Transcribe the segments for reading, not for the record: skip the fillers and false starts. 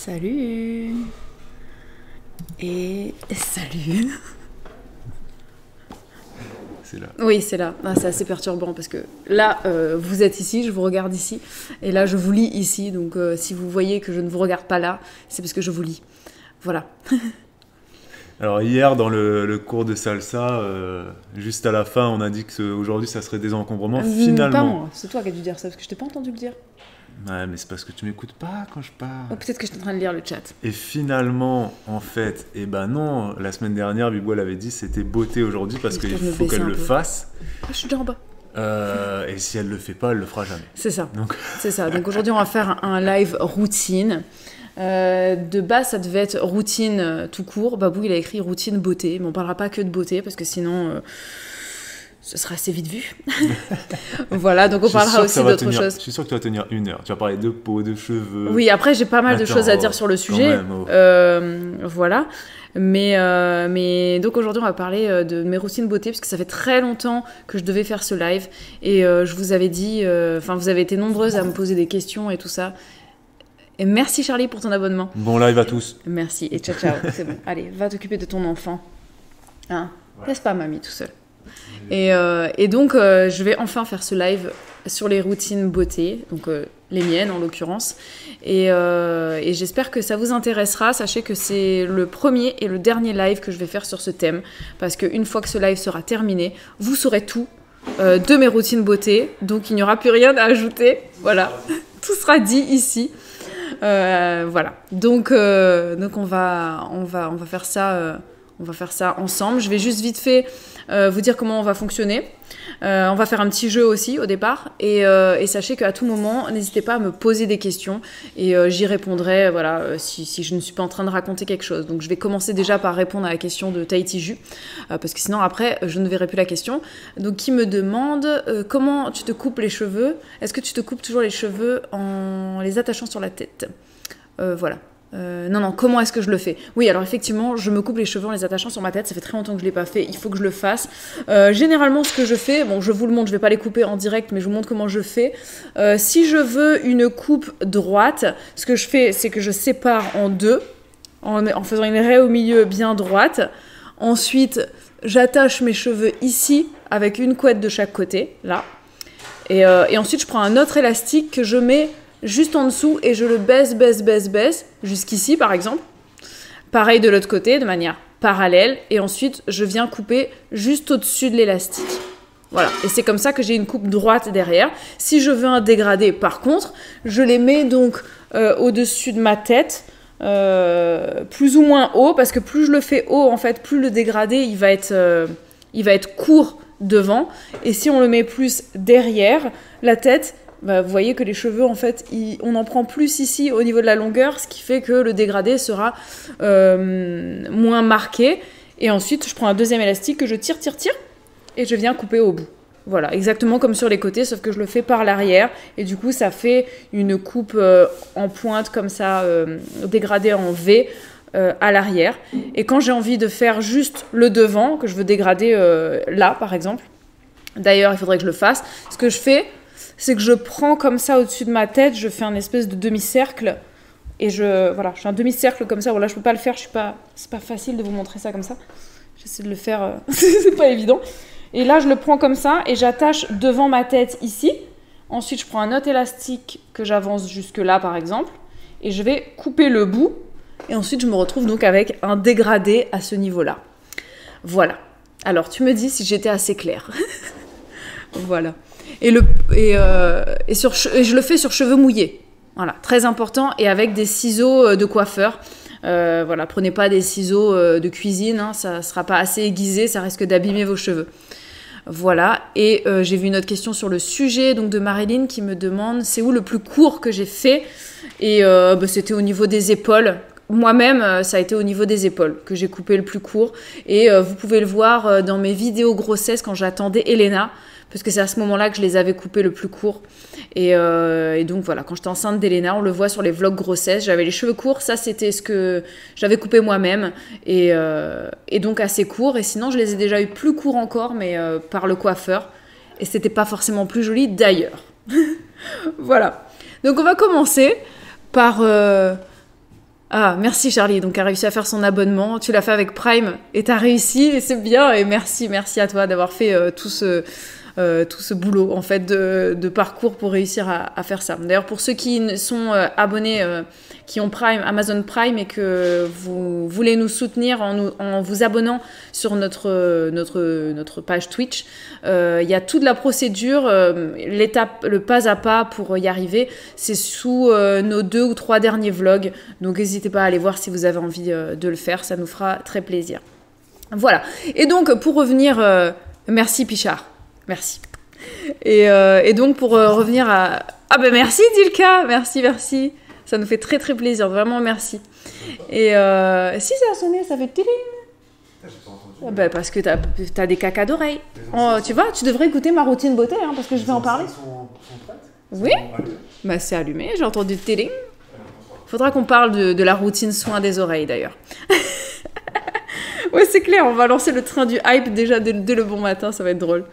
Salut. Et salut. C'est là. Oui, c'est là. Ah, c'est assez perturbant parce que là, vous êtes ici, je vous regarde ici. Et là, je vous lis ici. Donc, si vous voyez que je ne vous regarde pas là, c'est parce que je vous lis. Voilà. Alors hier, dans le cours de salsa, juste à la fin, on a dit qu'aujourd'hui, ça serait désencombrement. Finalement... Pas moi, c'est toi qui as dû dire ça parce que je t'ai pas entendu le dire. Ouais, mais c'est parce que tu m'écoutes pas quand je parle. Oh, peut-être que je suis en train de lire le chat. Et finalement, en fait, eh ben non, la semaine dernière, Bibou elle avait dit c'était beauté aujourd'hui parce qu'il faut qu'elle le fasse. Ah, je suis déjà en bas. Et si elle le fait pas, elle le fera jamais. C'est ça. Donc... C'est ça. Donc aujourd'hui, on va faire un live routine. De base, ça devait être routine tout court. Babou, il a écrit routine beauté, mais on parlera pas que de beauté parce que sinon, ce sera assez vite vu. Voilà, donc on parlera aussi d'autres choses. Je suis sûr que tu vas tenir 1 heure. Tu vas parler de peau, de cheveux. Oui, après, j'ai pas mal de choses à dire sur le sujet. Voilà. Mais donc aujourd'hui, on va parler de mes routines beauté parce que ça fait très longtemps que je devais faire ce live et je vous avais dit, vous avez été nombreuses à me poser des questions et tout ça. Et merci Charlie pour ton abonnement. Bon live à tous. Merci et ciao ciao. C'est bon. Allez, va t'occuper de ton enfant. Hein, ouais. Laisse pas mamie tout seul. Et donc, je vais enfin faire ce live sur les routines beauté, donc les miennes en l'occurrence. Et j'espère que ça vous intéressera. Sachez que c'est le premier et le dernier live que je vais faire sur ce thème. Parce qu'une fois que ce live sera terminé, vous saurez tout de mes routines beauté. Donc, il n'y aura plus rien à ajouter. Voilà, tout sera dit ici. Voilà. Donc on va faire ça. On va faire ça ensemble. Je vais juste vite fait vous dire comment on va fonctionner. On va faire un petit jeu aussi au départ. Et sachez qu'à tout moment, n'hésitez pas à me poser des questions. Et j'y répondrai si je ne suis pas en train de raconter quelque chose. Donc je vais commencer déjà par répondre à la question de Tahiti Ju. Parce que sinon après, je ne verrai plus la question. Donc qui me demande comment tu te coupes les cheveux. Est-ce que tu te coupes toujours les cheveux en les attachant sur la tête? Voilà. Non, comment est-ce que je le fais? Oui, alors effectivement, je me coupe les cheveux en les attachant sur ma tête. Ça fait très longtemps que je ne l'ai pas fait. Il faut que je le fasse. Généralement, ce que je fais, bon, je vous le montre, je ne vais pas les couper en direct, mais je vous montre comment je fais. Si je veux une coupe droite, ce que je fais, c'est que je sépare en deux, en faisant une raie au milieu bien droite. Ensuite, j'attache mes cheveux ici, avec une couette de chaque côté, là. Et ensuite, je prends un autre élastique que je mets juste en dessous et je le baisse jusqu'ici par exemple. Pareil de l'autre côté de manière parallèle et ensuite je viens couper juste au-dessus de l'élastique. Voilà, et c'est comme ça que j'ai une coupe droite derrière. Si je veux un dégradé par contre, je les mets donc au-dessus de ma tête, plus ou moins haut, parce que plus je le fais haut en fait, plus le dégradé il va être court devant, et si on le met plus derrière la tête, vous voyez que les cheveux, en fait, on en prend plus ici au niveau de la longueur, ce qui fait que le dégradé sera moins marqué. Et ensuite, je prends un deuxième élastique que je tire, et je viens couper au bout. Voilà, exactement comme sur les côtés, sauf que je le fais par l'arrière. Et du coup, ça fait une coupe en pointe, comme ça, dégradée en V à l'arrière. Et quand j'ai envie de faire juste le devant, que je veux dégrader là, par exemple, d'ailleurs, il faudrait que je le fasse, ce que je fais, c'est que je prends comme ça au-dessus de ma tête, je fais un espèce de demi-cercle, et je fais un demi-cercle comme ça. Bon, là, je peux pas le faire, c'est pas facile de vous montrer ça comme ça. J'essaie de le faire, c'est pas évident. Et là, je le prends comme ça, et j'attache devant ma tête ici. Ensuite, je prends un autre élastique que j'avance jusque là, par exemple, et je vais couper le bout, et ensuite, je me retrouve donc avec un dégradé à ce niveau-là. Voilà. Alors, tu me dis si j'étais assez claire. Voilà. Et je le fais sur cheveux mouillés. Voilà, très important. Et avec des ciseaux de coiffeur. Voilà, prenez pas des ciseaux de cuisine. Hein, ça sera pas assez aiguisé, ça risque d'abîmer vos cheveux. Voilà. Et j'ai vu une autre question sur le sujet donc de Marilyn qui me demande c'est où le plus court que j'ai fait. Et c'était au niveau des épaules. Moi-même, ça a été au niveau des épaules que j'ai coupé le plus court. Et vous pouvez le voir dans mes vidéos grossesse quand j'attendais Elena. Parce que c'est à ce moment-là que je les avais coupés le plus court. Et donc voilà, quand j'étais enceinte d'Elena, on le voit sur les vlogs grossesse, j'avais les cheveux courts, ça c'était ce que j'avais coupé moi-même. Et donc assez court. Et sinon, je les ai déjà eu plus courts encore, mais par le coiffeur. Et c'était pas forcément plus joli d'ailleurs. Voilà. Donc on va commencer par Ah, merci Charlie, donc a réussi à faire son abonnement. Tu l'as fait avec Prime et t'as réussi et c'est bien. Et merci à toi d'avoir fait tout ce boulot en fait de parcours pour réussir à faire ça. D'ailleurs, pour ceux qui sont abonnés, qui ont Prime, Amazon Prime et que vous voulez nous soutenir en vous abonnant sur notre page Twitch, il y a toute la procédure, l'étape, le pas à pas pour y arriver. C'est sous nos 2 ou 3 derniers vlogs. Donc n'hésitez pas à aller voir si vous avez envie de le faire, ça nous fera très plaisir. Voilà. Et donc pour revenir, merci Pichard. Merci. Et donc, pour revenir à... Ah ben merci, Dilka. Merci. Ça nous fait très, très plaisir. Vraiment, merci. Et si ça a sonné, ça fait tiling. J'ai pas entendu. Ben, parce que t'as des cacas d'oreilles. Oh, tu vois, tu devrais écouter ma routine beauté, hein, parce que je vais en parler. Sont prêtes? Oui. Bah, c'est allumé. J'ai entendu tiling. Faudra qu'on parle de la routine soin des oreilles, d'ailleurs. Ouais, c'est clair, on va lancer le train du hype déjà dès le bon matin, ça va être drôle.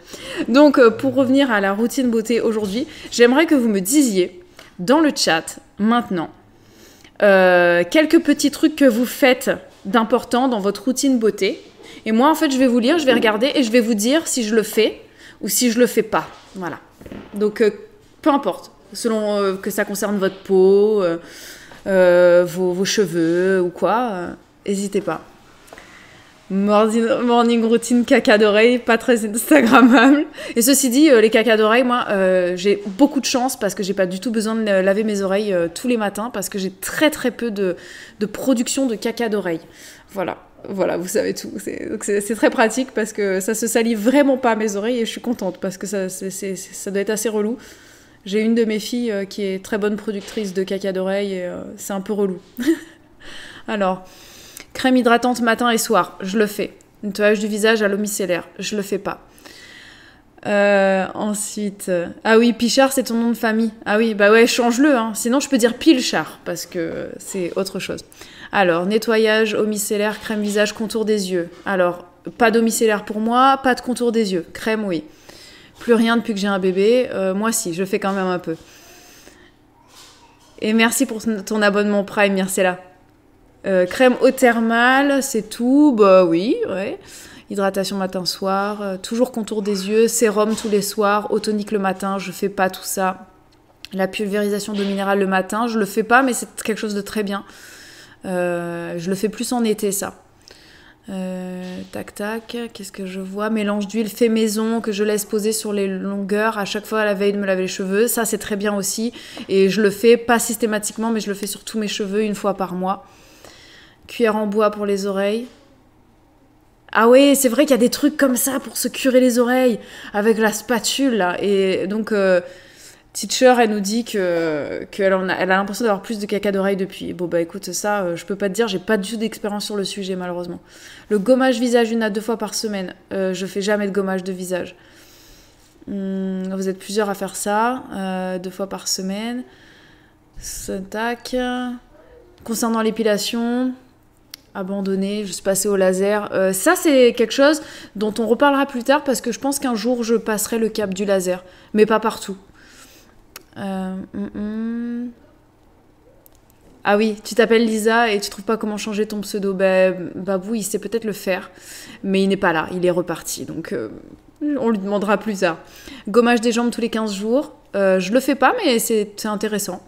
Donc, pour revenir à la routine beauté aujourd'hui, j'aimerais que vous me disiez dans le chat, maintenant, quelques petits trucs que vous faites d'important dans votre routine beauté. Et moi, en fait, je vais vous lire, je vais regarder et je vais vous dire si je le fais ou si je le fais pas. Voilà. Donc, peu importe, selon que ça concerne votre peau, vos cheveux ou quoi, n'hésitez pas. Morning routine caca d'oreille, pas très instagrammable. Et ceci dit, les caca d'oreille, moi, j'ai beaucoup de chance parce que j'ai pas du tout besoin de laver mes oreilles tous les matins parce que j'ai très très peu de production de caca d'oreille. Voilà, vous savez tout. C'est très pratique parce que ça se salit vraiment pas à mes oreilles et je suis contente parce que ça doit être assez relou. J'ai une de mes filles qui est très bonne productrice de caca d'oreille et c'est un peu relou. Alors... Crème hydratante matin et soir, je le fais. Nettoyage du visage à l'eau micellaire, je le fais pas. Ensuite... Ah oui, Pichard, c'est ton nom de famille. Ah oui, bah ouais, change-le. Hein. Sinon, je peux dire Pilchard, parce que c'est autre chose. Alors, nettoyage, eau micellaire, crème visage, contour des yeux. Alors, pas d'eau micellaire pour moi, pas de contour des yeux. Crème, oui. Plus rien depuis que j'ai un bébé. Moi, si, je fais quand même un peu. Et merci pour ton abonnement Prime, Myrcella. Crème eau thermale, c'est tout. Bah oui, ouais. Hydratation matin-soir. Toujours contour des yeux. Sérum tous les soirs. Eau tonique le matin. Je fais pas tout ça. La pulvérisation d'eau minérale le matin. Je le fais pas, mais c'est quelque chose de très bien. Je le fais plus en été, ça. Tac. Qu'est-ce que je vois? Mélange d'huile fait maison que je laisse poser sur les longueurs à chaque fois à la veille de me laver les cheveux. Ça, c'est très bien aussi. Et je le fais pas systématiquement, mais je le fais sur tous mes cheveux 1 fois par mois. Cuillère en bois pour les oreilles. Ah ouais, c'est vrai qu'il y a des trucs comme ça pour se curer les oreilles avec la spatule là. Et donc Teacher, elle nous dit qu'elle a l'impression d'avoir plus de caca d'oreille depuis. Bon bah écoute, ça, je peux pas te dire, j'ai pas du tout d'expérience sur le sujet malheureusement. Le gommage visage 1 à 2 fois par semaine. Je fais jamais de gommage de visage. Vous êtes plusieurs à faire ça, 2 fois par semaine. Tac. Concernant l'épilation... abandonné, je suis passée au laser. Ça, c'est quelque chose dont on reparlera plus tard parce que je pense qu'un jour, je passerai le cap du laser. Mais pas partout. Ah oui, tu t'appelles Lisa et tu trouves pas comment changer ton pseudo. Babou, il sait peut-être le faire, mais il n'est pas là, il est reparti. Donc, on lui demandera plus tard. Gommage des jambes tous les 15 jours. Je le fais pas, mais c'est intéressant.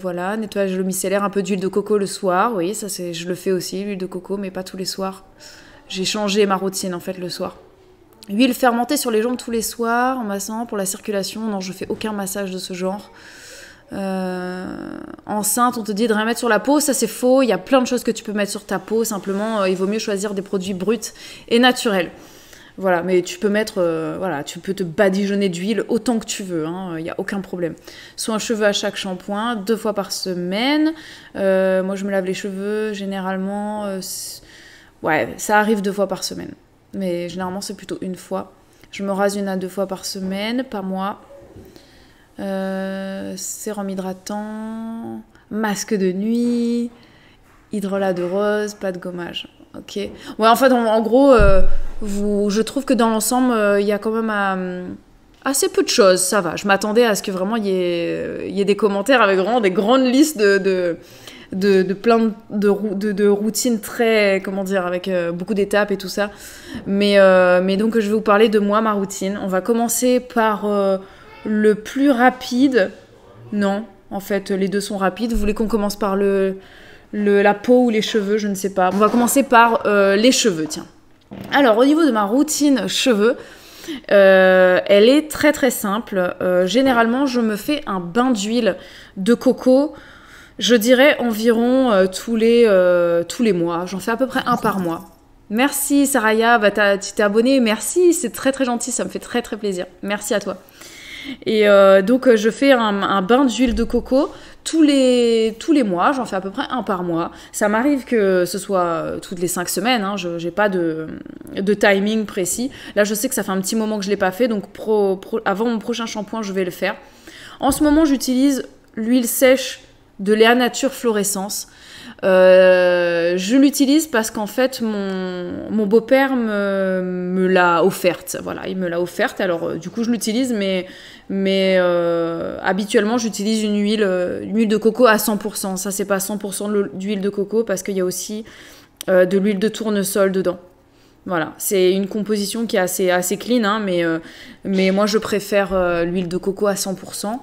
Voilà, nettoyage de l'eau micellaire, un peu d'huile de coco le soir. Oui, ça je le fais aussi, l'huile de coco, mais pas tous les soirs. J'ai changé ma routine en fait le soir. Huile fermentée sur les jambes tous les soirs, en massant pour la circulation. Non, je fais aucun massage de ce genre. Enceinte, on te dit de rien mettre sur la peau, ça c'est faux. Il y a plein de choses que tu peux mettre sur ta peau. Simplement, il vaut mieux choisir des produits bruts et naturels. Voilà, mais tu peux tu peux te badigeonner d'huile autant que tu veux, il n'y a aucun problème. Soin cheveux à chaque shampoing, 2 fois par semaine. Moi, je me lave les cheveux, généralement, ça arrive 2 fois par semaine. Mais généralement, c'est plutôt 1 fois. Je me rase 1 à 2 fois par semaine, pas moi. Sérum hydratant, masque de nuit, hydrolat de rose, pas de gommage. Ok. Ouais, en fait, en gros, je trouve que dans l'ensemble, il y a quand même assez peu de choses. Ça va. Je m'attendais à ce que vraiment il y ait des commentaires avec vraiment des grandes listes de plein de routines très, comment dire, avec beaucoup d'étapes et tout ça. Mais donc, je vais vous parler de moi, ma routine. On va commencer par le plus rapide. Non, en fait, les deux sont rapides. Vous voulez qu'on commence par la peau ou les cheveux? Je ne sais pas. On va commencer par les cheveux, tiens. Alors, au niveau de ma routine cheveux, elle est très très simple. Généralement, je me fais un bain d'huile de coco, je dirais environ tous les mois. J'en fais à peu près un par mois. Merci Saraya, tu t'es abonnée, merci, c'est très très gentil, ça me fait très très plaisir. Merci à toi. Et donc je fais un bain d'huile de coco tous les mois, j'en fais à peu près un par mois. Ça m'arrive que ce soit toutes les 5 semaines, hein, je n'ai pas de timing précis. Là je sais que ça fait un petit moment que je ne l'ai pas fait, donc avant mon prochain shampoing je vais le faire. En ce moment j'utilise l'huile sèche de Léa Nature Fluorescence. Je l'utilise parce qu'en fait mon beau-père me l'a offerte, voilà, il me l'a offerte, alors du coup je l'utilise, mais habituellement j'utilise une huile de coco à 100%, ça c'est pas 100% d'huile de coco parce qu'il y a aussi de l'huile de tournesol dedans. Voilà, c'est une composition qui est assez clean, hein, mais moi je préfère l'huile de coco à 100%,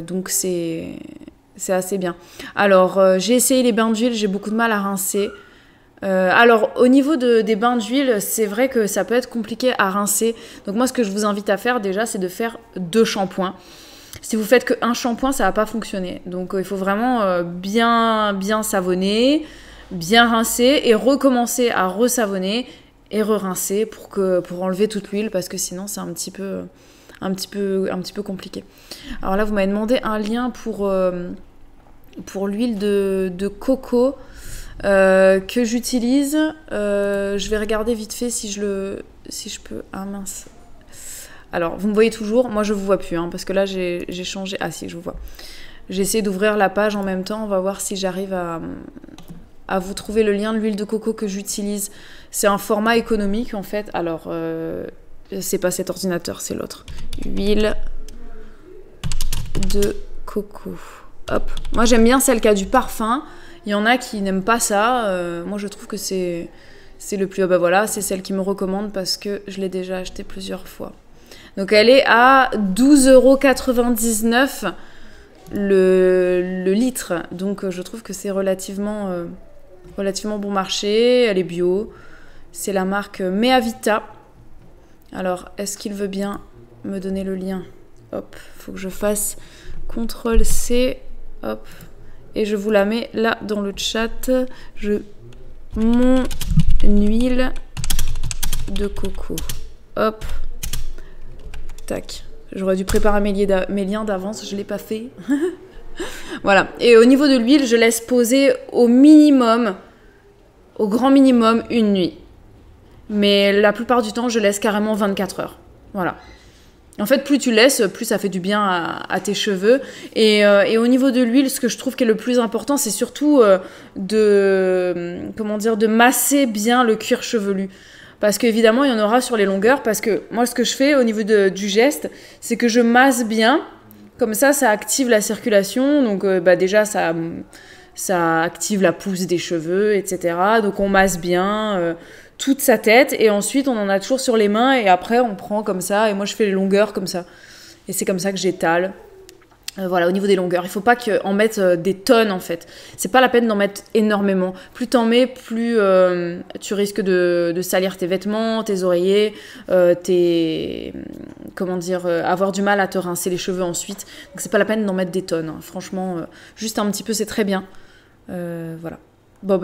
donc c'est assez bien. Alors, j'ai essayé les bains d'huile, j'ai beaucoup de mal à rincer. Alors, au niveau des bains d'huile, c'est vrai que ça peut être compliqué à rincer. Donc moi, ce que je vous invite à faire déjà, c'est de faire 2 shampoings. Si vous faites qu'un shampoing, ça va pas fonctionner. Donc, il faut vraiment bien savonner, bien rincer et recommencer à resavonner et re-rincer pour enlever toute l'huile parce que sinon, c'est un petit peu compliqué. Alors là, vous m'avez demandé un lien pour l'huile de coco que j'utilise. Je vais regarder vite fait si je peux. Ah mince. Alors, vous me voyez toujours. Moi, je vous vois plus, hein, parce que là, j'ai changé. Ah si, je vous vois. J'ai essayé d'ouvrir la page en même temps. On va voir si j'arrive à vous trouver le lien de l'huile de coco que j'utilise. C'est un format économique, en fait. Alors... c'est pas cet ordinateur, c'est l'autre. Huile de coco. Hop. Moi, j'aime bien celle qui a du parfum. Il y en a qui n'aiment pas ça. Moi, je trouve que c'est le plus... bah voilà, c'est celle qui me recommande parce que je l'ai déjà acheté plusieurs fois. Donc, elle est à 12,99 € le litre. Donc, je trouve que c'est relativement bon marché. Elle est bio. C'est la marque Meavita. Alors, est-ce qu'il veut bien me donner le lien? Hop, faut que je fasse CTRL-C, hop, et je vous la mets là dans le chat. Mon huile de coco. Hop, tac. J'aurais dû préparer mes liens d'avance, je ne l'ai pas fait. Voilà, et au niveau de l'huile, je laisse poser au grand minimum, une nuit. Mais la plupart du temps, je laisse carrément 24 heures. Voilà. En fait, plus tu laisses, plus ça fait du bien à tes cheveux. Et au niveau de l'huile, ce que je trouve qui est le plus important, c'est surtout de masser bien le cuir chevelu. Parce qu'évidemment, il y en aura sur les longueurs. Parce que moi, ce que je fais au niveau du geste, c'est que je masse bien. Comme ça active la circulation. Donc déjà, ça active la pousse des cheveux, etc. Donc on masse bien... toute sa tête et ensuite on en a toujours sur les mains et après on prend comme ça et moi je fais les longueurs comme ça et c'est comme ça que j'étale. Voilà, au niveau des longueurs, il faut pas en mettre des tonnes en fait, c'est pas la peine d'en mettre énormément, plus t'en mets plus tu risques de salir tes vêtements, tes oreillers, avoir du mal à te rincer les cheveux ensuite, donc c'est pas la peine d'en mettre des tonnes, hein. Franchement juste un petit peu c'est très bien. Voilà. Bon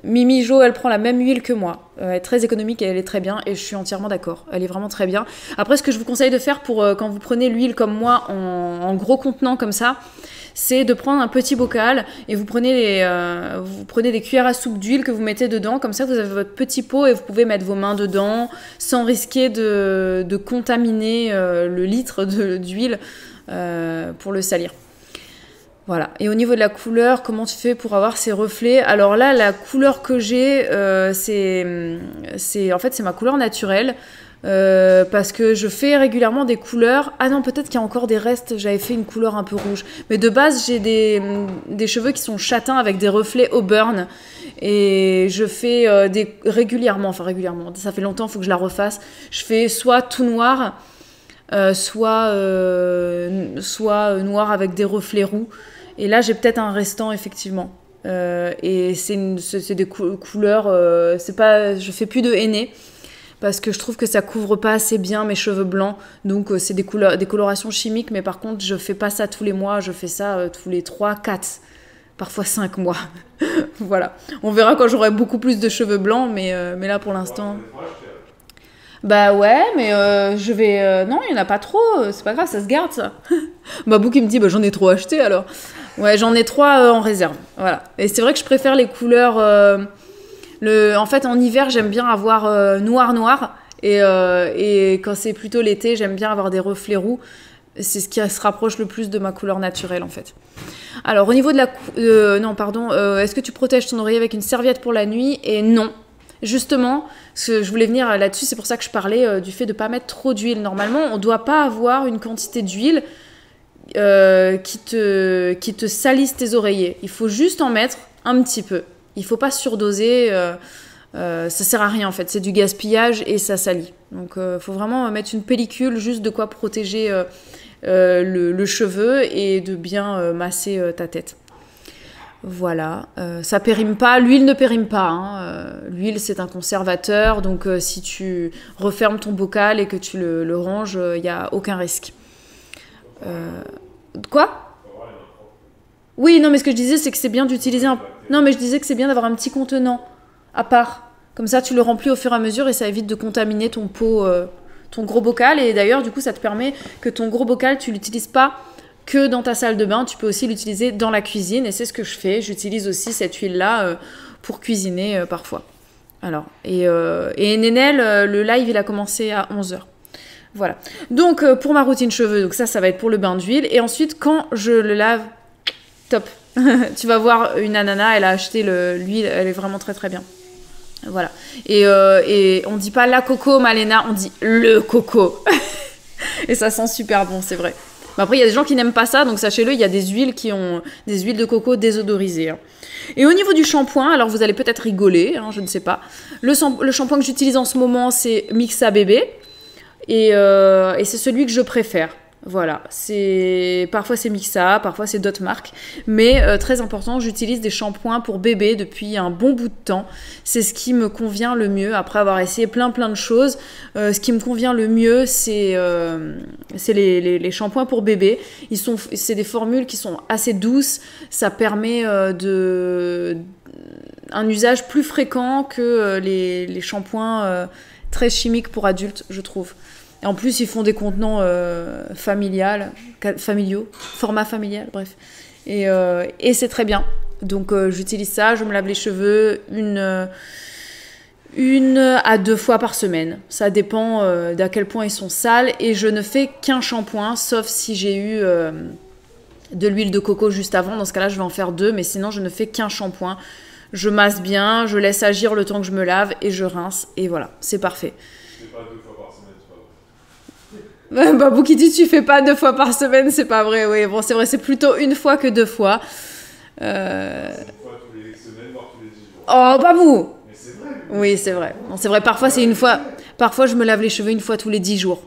Mimi Jo, elle prend la même huile que moi. Elle est très économique et elle est très bien et je suis entièrement d'accord. Elle est vraiment très bien. Après, ce que je vous conseille de faire pour quand vous prenez l'huile comme moi en gros contenant comme ça, c'est de prendre un petit bocal et vous prenez des cuillères à soupe d'huile que vous mettez dedans. Comme ça, vous avez votre petit pot et vous pouvez mettre vos mains dedans sans risquer de contaminer le litre d'huile pour le salir. Voilà. Et au niveau de la couleur, comment tu fais pour avoir ces reflets? Alors là, la couleur que j'ai, c'est ma couleur naturelle. Parce que je fais régulièrement des couleurs. Ah non, peut-être qu'il y a encore des restes. J'avais fait une couleur un peu rouge. Mais de base, j'ai des cheveux qui sont châtains avec des reflets auburn. Et je fais régulièrement, ça fait longtemps, il faut que je la refasse. Je fais soit tout noir, soit noir avec des reflets roux. Et là, j'ai peut-être un restant, effectivement. Et c'est des couleurs... je fais plus de henné. Parce que je trouve que ça couvre pas assez bien mes cheveux blancs. Donc, c'est des colorations chimiques. Mais par contre, je fais pas ça tous les mois. Je fais ça tous les 3, 4, parfois 5 mois. Voilà. On verra quand j'aurai beaucoup plus de cheveux blancs. Mais là, pour l'instant... Bah ouais, mais je vais... non, il n'y en a pas trop. C'est pas grave, ça se garde, ça. Babou qui me dit, bah, j'en ai trop acheté, alors. Ouais, j'en ai 3 en réserve. Voilà. Et c'est vrai que je préfère les couleurs... En fait, en hiver, j'aime bien avoir noir. Et quand c'est plutôt l'été, j'aime bien avoir des reflets roux. C'est ce qui se rapproche le plus de ma couleur naturelle, en fait. Alors, au niveau de la... non, pardon. Est-ce que tu protèges ton oreiller avec une serviette pour la nuit? Et non. Justement, je voulais venir là-dessus, c'est pour ça que je parlais du fait de ne pas mettre trop d'huile. Normalement, on ne doit pas avoir une quantité d'huile qui te salisse tes oreillers. Il faut juste en mettre un petit peu. Il ne faut pas surdoser. Ça sert à rien, en fait. C'est du gaspillage et ça salit. Donc, il faut vraiment mettre une pellicule, juste de quoi protéger le cheveu et de bien masser ta tête. Voilà, ça périme pas, l'huile ne périme pas, hein. L'huile c'est un conservateur, donc si tu refermes ton bocal et que tu le ranges, il n'y a aucun risque. Quoi? Oui, non, mais ce que je disais c'est que c'est bien d'utiliser Non, mais je disais que c'est bien d'avoir un petit contenant à part, comme ça tu le remplis au fur et à mesure et ça évite de contaminer ton pot, ton gros bocal, et d'ailleurs du coup ça te permet que ton gros bocal tu l'utilises pas que dans ta salle de bain, tu peux aussi l'utiliser dans la cuisine, et c'est ce que je fais. J'utilise aussi cette huile-là pour cuisiner parfois. Alors, et Nénel, le live, il a commencé à 11h. Voilà. Donc, pour ma routine cheveux, donc ça va être pour le bain d'huile. Et ensuite, quand je le lave, top. Tu vas voir une ananas, elle a acheté l'huile, elle est vraiment très très bien. Voilà. Et on dit pas la coco, Malena, on dit le coco. Et ça sent super bon, c'est vrai. Après, il y a des gens qui n'aiment pas ça, donc sachez-le, il y a des huiles qui ont des huiles de coco désodorisées. Hein. Et au niveau du shampoing, alors vous allez peut-être rigoler, hein, je ne sais pas. Le shampoing que j'utilise en ce moment, c'est Mixa Bébé. Et c'est celui que je préfère. Voilà, parfois c'est Mixa, parfois c'est d'autres marques, mais très important, j'utilise des shampoings pour bébé depuis un bon bout de temps. C'est ce qui me convient le mieux, après avoir essayé plein de choses. Ce qui me convient le mieux, c'est les shampoings pour bébé. C'est des formules qui sont assez douces, ça permet un usage plus fréquent que les shampoings très chimiques pour adultes, je trouve. Et en plus, ils font des contenants familiaux, format familial, bref. Et c'est très bien. Donc, j'utilise ça, je me lave les cheveux une à 2 fois par semaine. Ça dépend d'à quel point ils sont sales. Et je ne fais qu'un shampoing, sauf si j'ai eu de l'huile de coco juste avant. Dans ce cas-là, je vais en faire 2, mais sinon, je ne fais qu'un shampoing. Je masse bien, je laisse agir le temps que je me lave et je rince. Et voilà, c'est parfait. C'est pas 2 fois par semaine, c'est pas vrai. Babou qui dit tu fais pas 2 fois par semaine, c'est pas vrai. Oui, bon, c'est vrai, c'est plutôt 1 fois que 2 fois. C'est 1 fois tous les semaines, voire tous les 10 jours. Oh, Babou! Mais c'est vrai. Oui, c'est vrai. Non, c'est vrai, parfois c'est 1 fois. Parfois je me lave les cheveux 1 fois tous les 10 jours.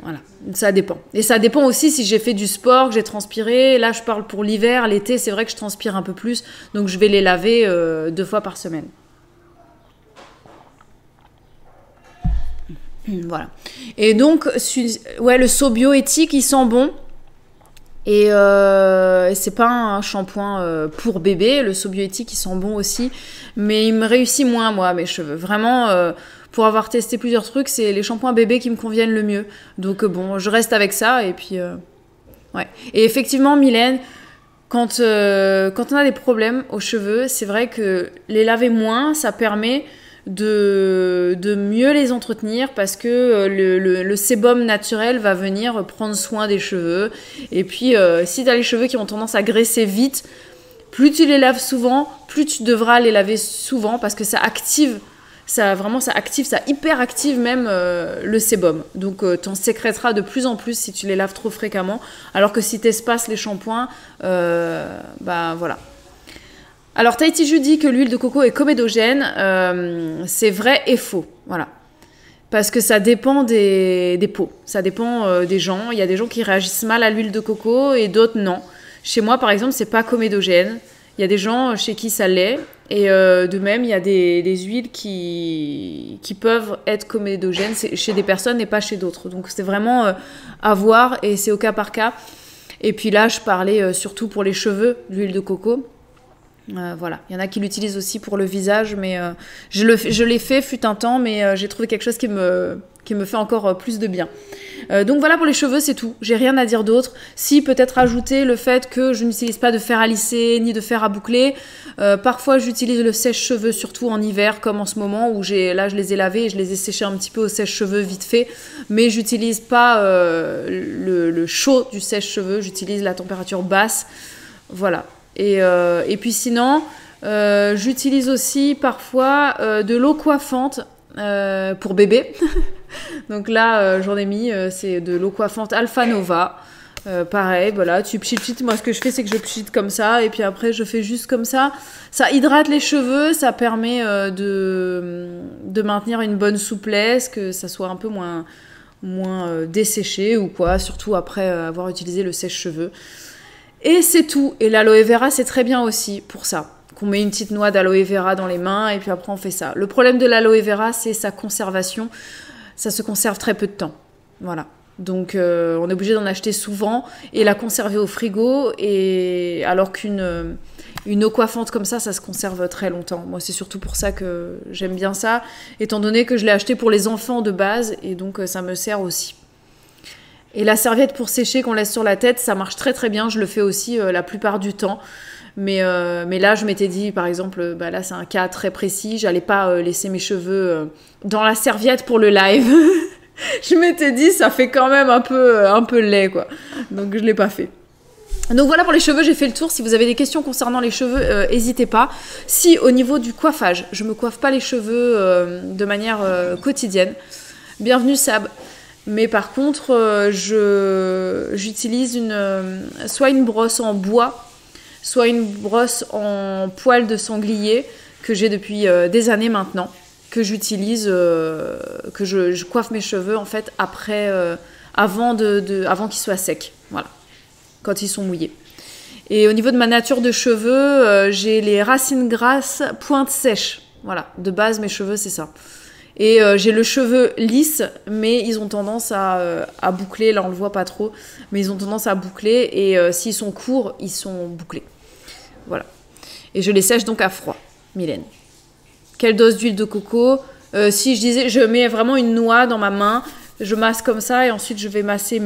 Voilà, ça dépend. Et ça dépend aussi si j'ai fait du sport, que j'ai transpiré. Là, je parle pour l'hiver. L'été, c'est vrai que je transpire un peu plus. Donc, je vais les laver 2 fois par semaine. Voilà. Et donc, le So Bioéthique, il sent bon. Et c'est pas un shampoing pour bébé. Le So Bioéthique, il sent bon aussi. Mais il me réussit moins, moi, mes cheveux. Vraiment, pour avoir testé plusieurs trucs, c'est les shampoings bébé qui me conviennent le mieux. Donc, bon, je reste avec ça. Et puis, ouais. Et effectivement, Mylène, quand on a des problèmes aux cheveux, c'est vrai que les laver moins, ça permet de mieux les entretenir parce que le sébum naturel va venir prendre soin des cheveux. Et puis, si tu as les cheveux qui ont tendance à graisser vite, plus tu les laves souvent, plus tu devras les laver souvent parce que ça active ça vraiment ça active, ça hyper active même le sébum. Donc t'en sécréteras de plus en plus si tu les laves trop fréquemment, alors que si t'espaces les shampoings, bah voilà. Alors Tahiti Ju dit que l'huile de coco est comédogène, c'est vrai et faux, voilà. Parce que ça dépend des peaux, ça dépend des gens. Il y a des gens qui réagissent mal à l'huile de coco et d'autres non. Chez moi, par exemple, c'est pas comédogène. Il y a des gens chez qui ça l'est. Et de même, il y a des huiles qui peuvent être comédogènes chez des personnes et pas chez d'autres. Donc c'est vraiment à voir et c'est au cas par cas. Et puis là, je parlais surtout pour les cheveux, l'huile de coco. Voilà, il y en a qui l'utilisent aussi pour le visage, mais je l'ai fait fut un temps, mais j'ai trouvé quelque chose qui me fait encore plus de bien. Donc voilà pour les cheveux, c'est tout. J'ai rien à dire d'autre. Si peut-être ajouter le fait que je n'utilise pas de fer à lisser ni de fer à boucler. Parfois j'utilise le sèche-cheveux, surtout en hiver, comme en ce moment où là je les ai lavés et je les ai séchés un petit peu au sèche-cheveux vite fait. Mais j'utilise pas le chaud du sèche-cheveux, j'utilise la température basse. Voilà. Et puis sinon, j'utilise aussi parfois de l'eau coiffante pour bébé. Donc là, j'en ai mis, c'est de l'eau coiffante Alpha Nova. Pareil, voilà, tu pchit. Moi, ce que je fais, c'est que je pchit comme ça. Et puis après, je fais juste comme ça. Ça hydrate les cheveux, ça permet de maintenir une bonne souplesse, que ça soit un peu moins desséché ou quoi. Surtout après avoir utilisé le sèche-cheveux. Et c'est tout. Et l'aloe vera, c'est très bien aussi pour ça. Qu'on met une petite noix d'aloe vera dans les mains et puis après on fait ça. Le problème de l'aloe vera, c'est sa conservation. Ça se conserve très peu de temps. Voilà. Donc on est obligé d'en acheter souvent et la conserver au frigo. Et alors qu'une eau coiffante comme ça se conserve très longtemps. Moi, c'est surtout pour ça que j'aime bien ça, étant donné que je l'ai acheté pour les enfants de base et donc ça me sert aussi. Et la serviette pour sécher qu'on laisse sur la tête, ça marche très très bien. Je le fais aussi la plupart du temps. Mais là, je m'étais dit, par exemple, là, c'est un cas très précis. J'allais pas laisser mes cheveux dans la serviette pour le live. Je m'étais dit, ça fait quand même un peu laid, quoi. Donc, je l'ai pas fait. Donc voilà pour les cheveux, j'ai fait le tour. Si vous avez des questions concernant les cheveux, n'hésitez pas. Si au niveau du coiffage, je me coiffe pas les cheveux de manière quotidienne, bienvenue Sab. Mais par contre, j'utilise soit une brosse en bois, soit une brosse en poil de sanglier que j'ai depuis des années maintenant, que j'utilise, que je coiffe mes cheveux en fait après, avant qu'ils soient secs, voilà, quand ils sont mouillés. Et au niveau de ma nature de cheveux, j'ai les racines grasses, pointe sèche, voilà, de base mes cheveux c'est ça. Et j'ai le cheveu lisse, mais ils ont tendance à boucler. Là, on le voit pas trop, mais ils ont tendance à boucler. Et s'ils sont courts, ils sont bouclés. Voilà. Et je les sèche donc à froid. Mylène. Quelle dose d'huile de coco ? Si je disais, je mets vraiment une noix dans ma main, je masse comme ça, et ensuite je vais masser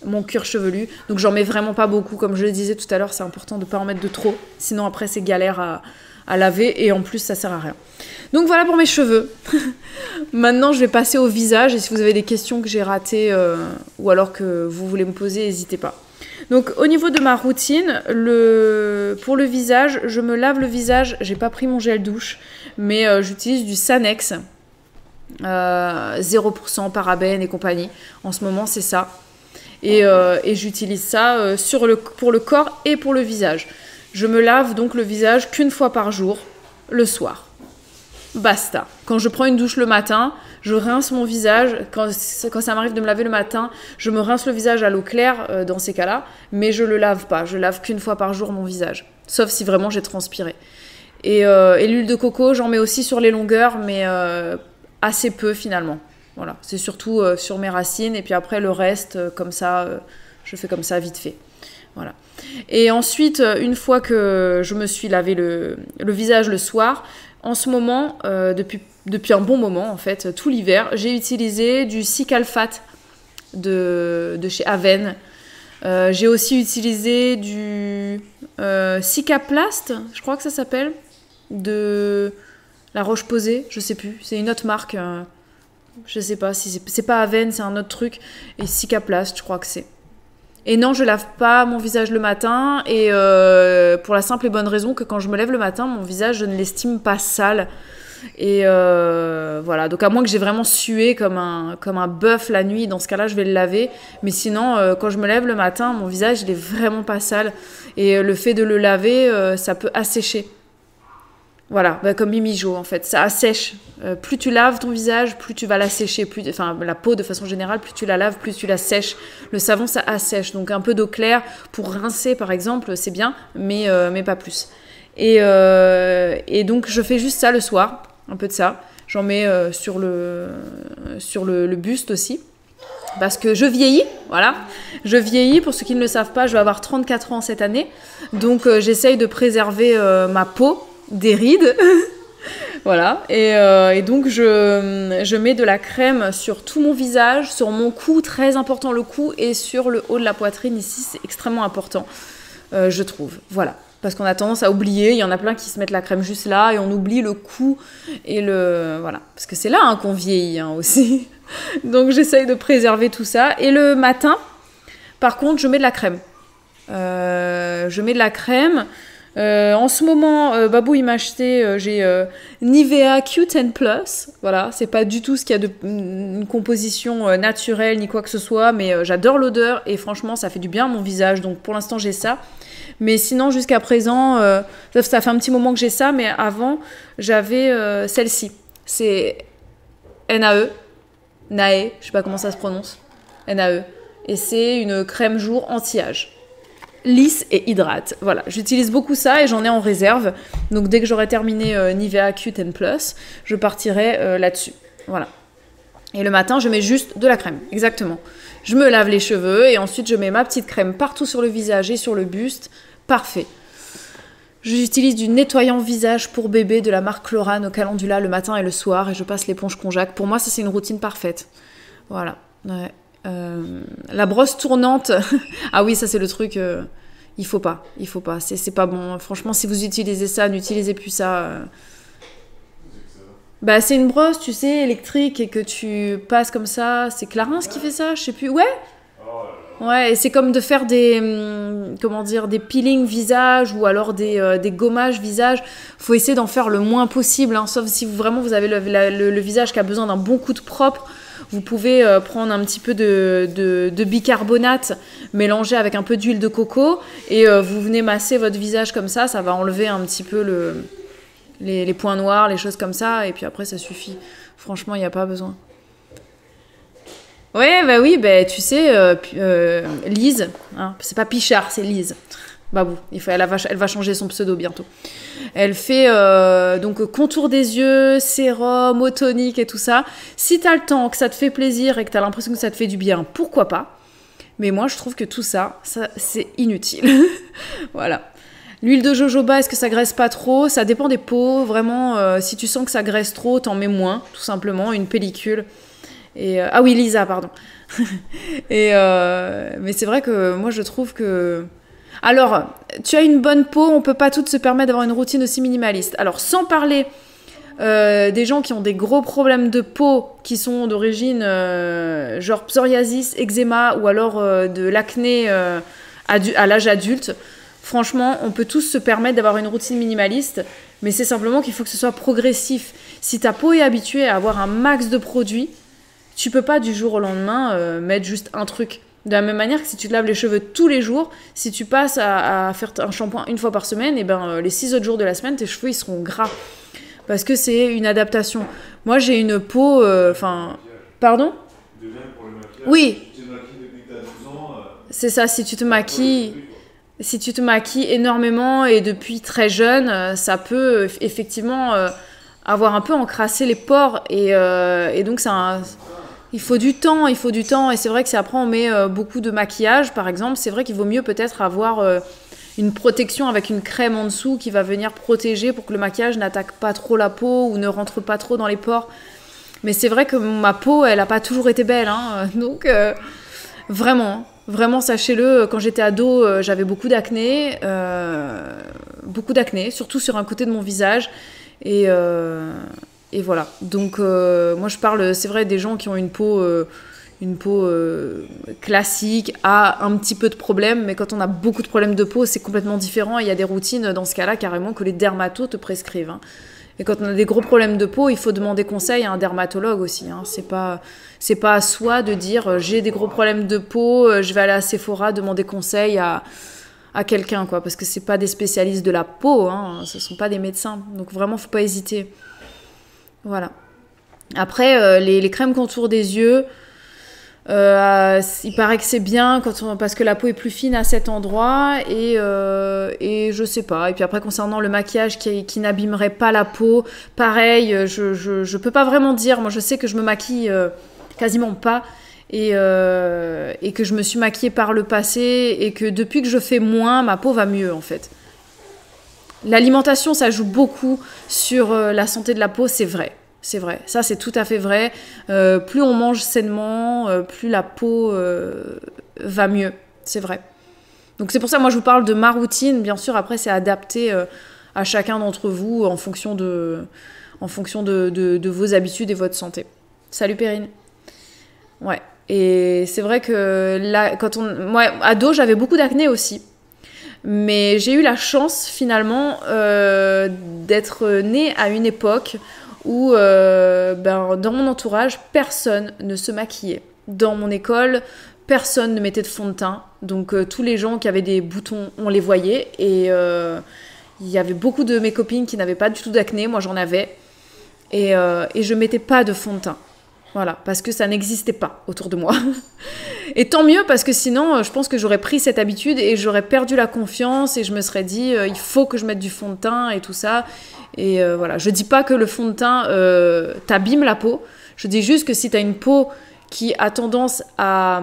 mon cuir chevelu. Donc j'en mets vraiment pas beaucoup. Comme je le disais tout à l'heure, c'est important de pas en mettre de trop. Sinon après, c'est galère à laver, et en plus, ça sert à rien. Donc voilà pour mes cheveux. Maintenant, je vais passer au visage. Et si vous avez des questions que j'ai ratées ou alors que vous voulez me poser, n'hésitez pas. Donc au niveau de ma routine, pour le visage, je me lave le visage. J'ai pas pris mon gel douche, mais j'utilise du Sanex. 0% parabènes et compagnie. En ce moment, c'est ça. Et j'utilise ça pour le corps et pour le visage. Je me lave donc le visage qu'une fois par jour, le soir. Basta. Quand je prends une douche le matin, je rince mon visage. Quand ça m'arrive de me laver le matin, je me rince le visage à l'eau claire dans ces cas-là, mais je le lave pas. Je lave qu'une fois par jour mon visage, sauf si vraiment j'ai transpiré. Et l'huile de coco, j'en mets aussi sur les longueurs, mais assez peu finalement. Voilà, c'est surtout sur mes racines et puis après le reste, comme ça, je fais comme ça vite fait. Voilà. Et ensuite, une fois que je me suis lavé le visage le soir, en ce moment, depuis un bon moment, en fait, tout l'hiver, j'ai utilisé du Cicalfate de chez Aven. J'ai aussi utilisé du Cicaplast, je crois que ça s'appelle, de La Roche-Posay, je sais plus, c'est une autre marque. Je sais pas si c'est pas Aven, c'est un autre truc. Et Cicaplast, je crois que c'est. Et non, je lave pas mon visage le matin, et pour la simple et bonne raison que quand je me lève le matin, mon visage, je ne l'estime pas sale. Et voilà, donc à moins que j'ai vraiment sué comme un bœuf la nuit, dans ce cas-là, je vais le laver. Mais sinon, quand je me lève le matin, mon visage, il est vraiment pas sale. Et le fait de le laver, ça peut assécher. Voilà, bah, comme Mimi Jo en fait, ça assèche. Plus tu laves ton visage, plus tu vas l'assécher. Enfin, la peau de façon générale, plus tu la laves, plus tu la sèches. Le savon, ça assèche. Donc un peu d'eau claire pour rincer par exemple, c'est bien, mais pas plus. Et donc je fais juste ça le soir, un peu de ça. J'en mets sur le buste aussi. Parce que je vieillis, voilà. Je vieillis, pour ceux qui ne le savent pas, je vais avoir 34 ans cette année. Donc j'essaye de préserver ma peau des rides. Voilà. Et donc je mets de la crème sur tout mon visage, sur mon cou, très important le cou, et sur le haut de la poitrine ici, c'est extrêmement important, je trouve. Voilà. Parce qu'on a tendance à oublier, il y en a plein qui se mettent la crème juste là, et on oublie le cou et le... Voilà. Parce que c'est là hein, qu'on vieillit hein, aussi. Donc j'essaye de préserver tout ça. Et le matin, par contre, je mets de la crème. En ce moment, Babou, il m'a acheté, j'ai Nivea Q10 Plus. Voilà, c'est pas du tout ce qu'il y a une composition naturelle ni quoi que ce soit, mais j'adore l'odeur et franchement, ça fait du bien à mon visage. Donc pour l'instant, j'ai ça. Mais sinon, jusqu'à présent, ça fait un petit moment que j'ai ça, mais avant, j'avais celle-ci. C'est NAE. Nae, je sais pas comment ça se prononce. NAE. Et c'est une crème jour anti-âge. Lisse et hydrate. Voilà, j'utilise beaucoup ça et j'en ai en réserve. Donc dès que j'aurai terminé Nivea Q10 Plus, je partirai là-dessus. Voilà. Et le matin, je mets juste de la crème. Exactement. Je me lave les cheveux et ensuite je mets ma petite crème partout sur le visage et sur le buste. Parfait. J'utilise du nettoyant visage pour bébé de la marque Chlorane au calendula le matin et le soir et je passe l'éponge Conjac. Pour moi, ça c'est une routine parfaite. Voilà. Ouais. La brosse tournante. Ah oui, ça c'est le truc. Il faut pas. C'est pas bon. Franchement, si vous utilisez ça, n'utilisez plus ça. Bah, c'est une brosse, tu sais, électrique et que tu passes comme ça. C'est Clarins qui fait ça, je sais plus. Ouais. Ouais, et c'est comme de faire des peelings visage ou alors des gommages visage. Faut essayer d'en faire le moins possible, hein, sauf si vous avez le visage qui a besoin d'un bon coup de propre. Vous pouvez prendre un petit peu de bicarbonate mélangé avec un peu d'huile de coco et vous venez masser votre visage comme ça va enlever un petit peu les points noirs, les choses comme ça, et puis après ça suffit. Franchement, il n'y a pas besoin. Ouais, bah oui, bah, tu sais, Lise, hein, c'est pas Pichard, c'est Lise. Babou, elle va changer son pseudo bientôt. Elle fait donc contour des yeux, sérum, eau tonique et tout ça. Si t'as le temps, que ça te fait plaisir et que t'as l'impression que ça te fait du bien, pourquoi pas. Mais moi, je trouve que tout ça c'est inutile. Voilà. L'huile de jojoba, est-ce que ça graisse pas trop? Ça dépend des peaux. Vraiment, si tu sens que ça graisse trop, t'en mets moins, tout simplement. Une pellicule. Et, ah oui, Lisa, pardon. Mais c'est vrai que moi, je trouve que... Alors, tu as une bonne peau, on peut pas toutes se permettre d'avoir une routine aussi minimaliste. Alors, sans parler des gens qui ont des gros problèmes de peau, qui sont d'origine genre psoriasis, eczéma, ou alors de l'acné à l'âge adulte, franchement, on peut tous se permettre d'avoir une routine minimaliste, mais c'est simplement qu'il faut que ce soit progressif. Si ta peau est habituée à avoir un max de produits, tu peux pas du jour au lendemain mettre juste un truc. De la même manière que si tu te laves les cheveux tous les jours, si tu passes à faire un shampoing une fois par semaine, et ben les 6 autres jours de la semaine, tes cheveux ils seront gras. Parce que c'est une adaptation. Moi j'ai une peau... Pardon ? Oui. C'est ça, si tu te maquilles énormément et depuis très jeune, ça peut effectivement avoir un peu encrassé les pores. Et donc ça... Il faut du temps, et c'est vrai que si après on met beaucoup de maquillage, par exemple, c'est vrai qu'il vaut mieux peut-être avoir une protection avec une crème en dessous qui va venir protéger pour que le maquillage n'attaque pas trop la peau ou ne rentre pas trop dans les pores. Mais c'est vrai que ma peau, elle n'a pas toujours été belle, hein, donc vraiment, sachez-le, quand j'étais ado, j'avais beaucoup d'acné, surtout sur un côté de mon visage, et voilà. Donc moi je parle, c'est vrai, des gens qui ont une peau une peau classique a un petit peu de problèmes, mais quand on a beaucoup de problèmes de peau, c'est complètement différent. Il y a des routines dans ce cas-là carrément que les dermatos te prescrivent. Hein. Et quand on a des gros problèmes de peau, il faut demander conseil à un dermatologue aussi. Hein. C'est pas à soi de dire j'ai des gros problèmes de peau, je vais aller à Sephora demander conseil à quelqu'un, quoi, parce que c'est pas des spécialistes de la peau, hein, ce sont pas des médecins. Donc vraiment, faut pas hésiter. Voilà. Après, les crèmes contour des yeux, il paraît que c'est bien parce que la peau est plus fine à cet endroit et je sais pas. Et puis après, concernant le maquillage qui n'abîmerait pas la peau, pareil, je peux pas vraiment dire. Moi, je sais que je me maquille quasiment pas et que je me suis maquillée par le passé et que depuis que je fais moins, ma peau va mieux en fait. L'alimentation, ça joue beaucoup sur la santé de la peau, c'est vrai. C'est vrai, ça c'est tout à fait vrai. Plus on mange sainement, plus la peau va mieux, c'est vrai. Donc c'est pour ça, moi je vous parle de ma routine. Bien sûr, après c'est adapté à chacun d'entre vous en fonction de vos habitudes et votre santé. Salut Perrine. Ouais, et c'est vrai que là, moi ado, j'avais beaucoup d'acné aussi. Mais j'ai eu la chance finalement d'être née à une époque où dans mon entourage, personne ne se maquillait. Dans mon école, personne ne mettait de fond de teint. Donc tous les gens qui avaient des boutons, on les voyait. Et il y avait beaucoup de mes copines qui n'avaient pas du tout d'acné. Moi, j'en avais. Et je mettais pas de fond de teint. Voilà, parce que ça n'existait pas autour de moi. Et tant mieux, parce que sinon, je pense que j'aurais pris cette habitude et j'aurais perdu la confiance et je me serais dit, il faut que je mette du fond de teint et tout ça. Et voilà, je dis pas que le fond de teint t'abîme la peau. Je dis juste que si t'as une peau qui a tendance à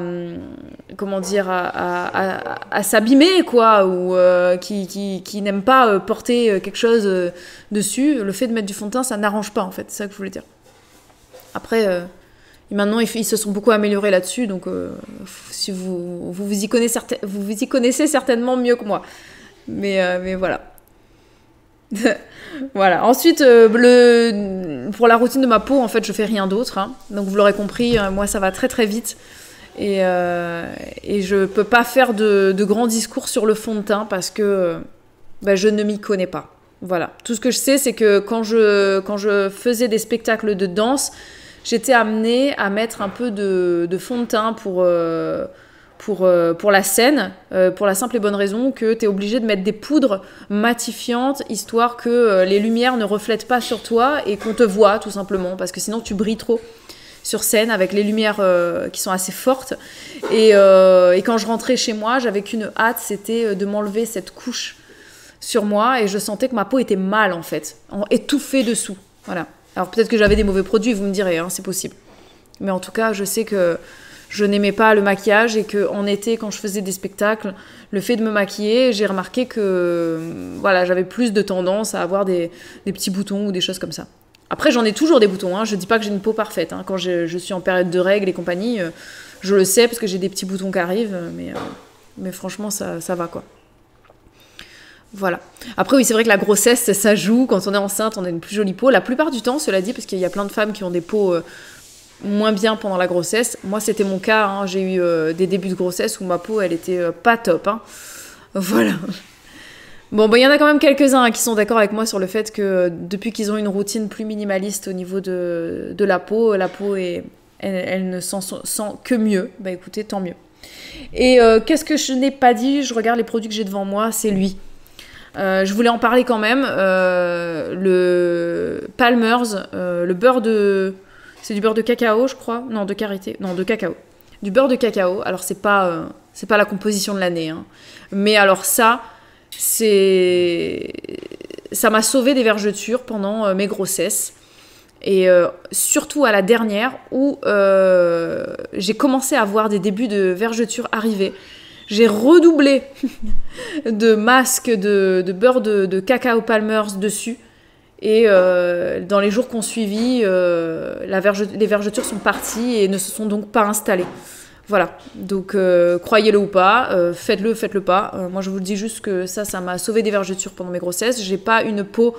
s'abîmer, quoi, ou qui n'aime pas porter quelque chose dessus, le fait de mettre du fond de teint, ça n'arrange pas, en fait. C'est ça que je voulais dire. Après... maintenant, ils se sont beaucoup améliorés là-dessus, donc si vous y connaissez certainement mieux que moi. Mais voilà. Voilà. Ensuite, pour la routine de ma peau, en fait, je fais rien d'autre. Hein. Donc, vous l'aurez compris, moi, ça va très très vite. Et je peux pas faire de grands discours sur le fond de teint parce que je ne m'y connais pas. Voilà. Tout ce que je sais, c'est que quand je faisais des spectacles de danse, j'étais amenée à mettre un peu de fond de teint pour la scène, pour la simple et bonne raison que tu es obligé de mettre des poudres matifiantes, histoire que les lumières ne reflètent pas sur toi et qu'on te voit, tout simplement, parce que sinon tu brilles trop sur scène avec les lumières qui sont assez fortes. Et quand je rentrais chez moi, j'avais qu'une hâte, c'était de m'enlever cette couche sur moi, et je sentais que ma peau était mal, en fait, étouffée dessous. Voilà. Alors peut-être que j'avais des mauvais produits, vous me direz, hein, c'est possible. Mais en tout cas, je sais que je n'aimais pas le maquillage et qu'en été, quand je faisais des spectacles, le fait de me maquiller, j'ai remarqué que voilà, j'avais plus de tendance à avoir des petits boutons ou des choses comme ça. Après, j'en ai toujours des boutons, hein. Je ne dis pas que j'ai une peau parfaite. Hein. Quand je suis en période de règles et compagnie, je le sais parce que j'ai des petits boutons qui arrivent, mais franchement, ça va, quoi. Voilà. Après, oui, c'est vrai que la grossesse, ça joue. Quand on est enceinte, on a une plus jolie peau. La plupart du temps, cela dit, parce qu'il y a plein de femmes qui ont des peaux moins bien pendant la grossesse. Moi, c'était mon cas. Hein. J'ai eu des débuts de grossesse où ma peau, elle était pas top. Hein. Voilà. Bon, il y en a quand même quelques-uns qui sont d'accord avec moi sur le fait que depuis qu'ils ont une routine plus minimaliste au niveau de la peau elle ne sent que mieux. Bah écoutez, tant mieux. Et qu'est-ce que je n'ai pas dit? Je regarde les produits que j'ai devant moi, c'est lui. Je voulais en parler quand même. Le Palmer's, le beurre de... C'est du beurre de cacao, je crois. Non, de karité. Non, de cacao. Du beurre de cacao. Alors, c'est pas la composition de l'année. Hein. Mais alors ça m'a sauvé des vergetures pendant mes grossesses. Et surtout à la dernière où j'ai commencé à avoir des débuts de vergetures arriver. J'ai redoublé de masques de beurre de cacao Palmer's dessus. Et dans les jours qu'on suivi, les vergetures sont parties et ne se sont donc pas installées. Voilà. Donc, croyez-le ou pas, faites-le pas. Moi, je vous dis juste que ça m'a sauvé des vergetures pendant mes grossesses. J'ai pas une peau...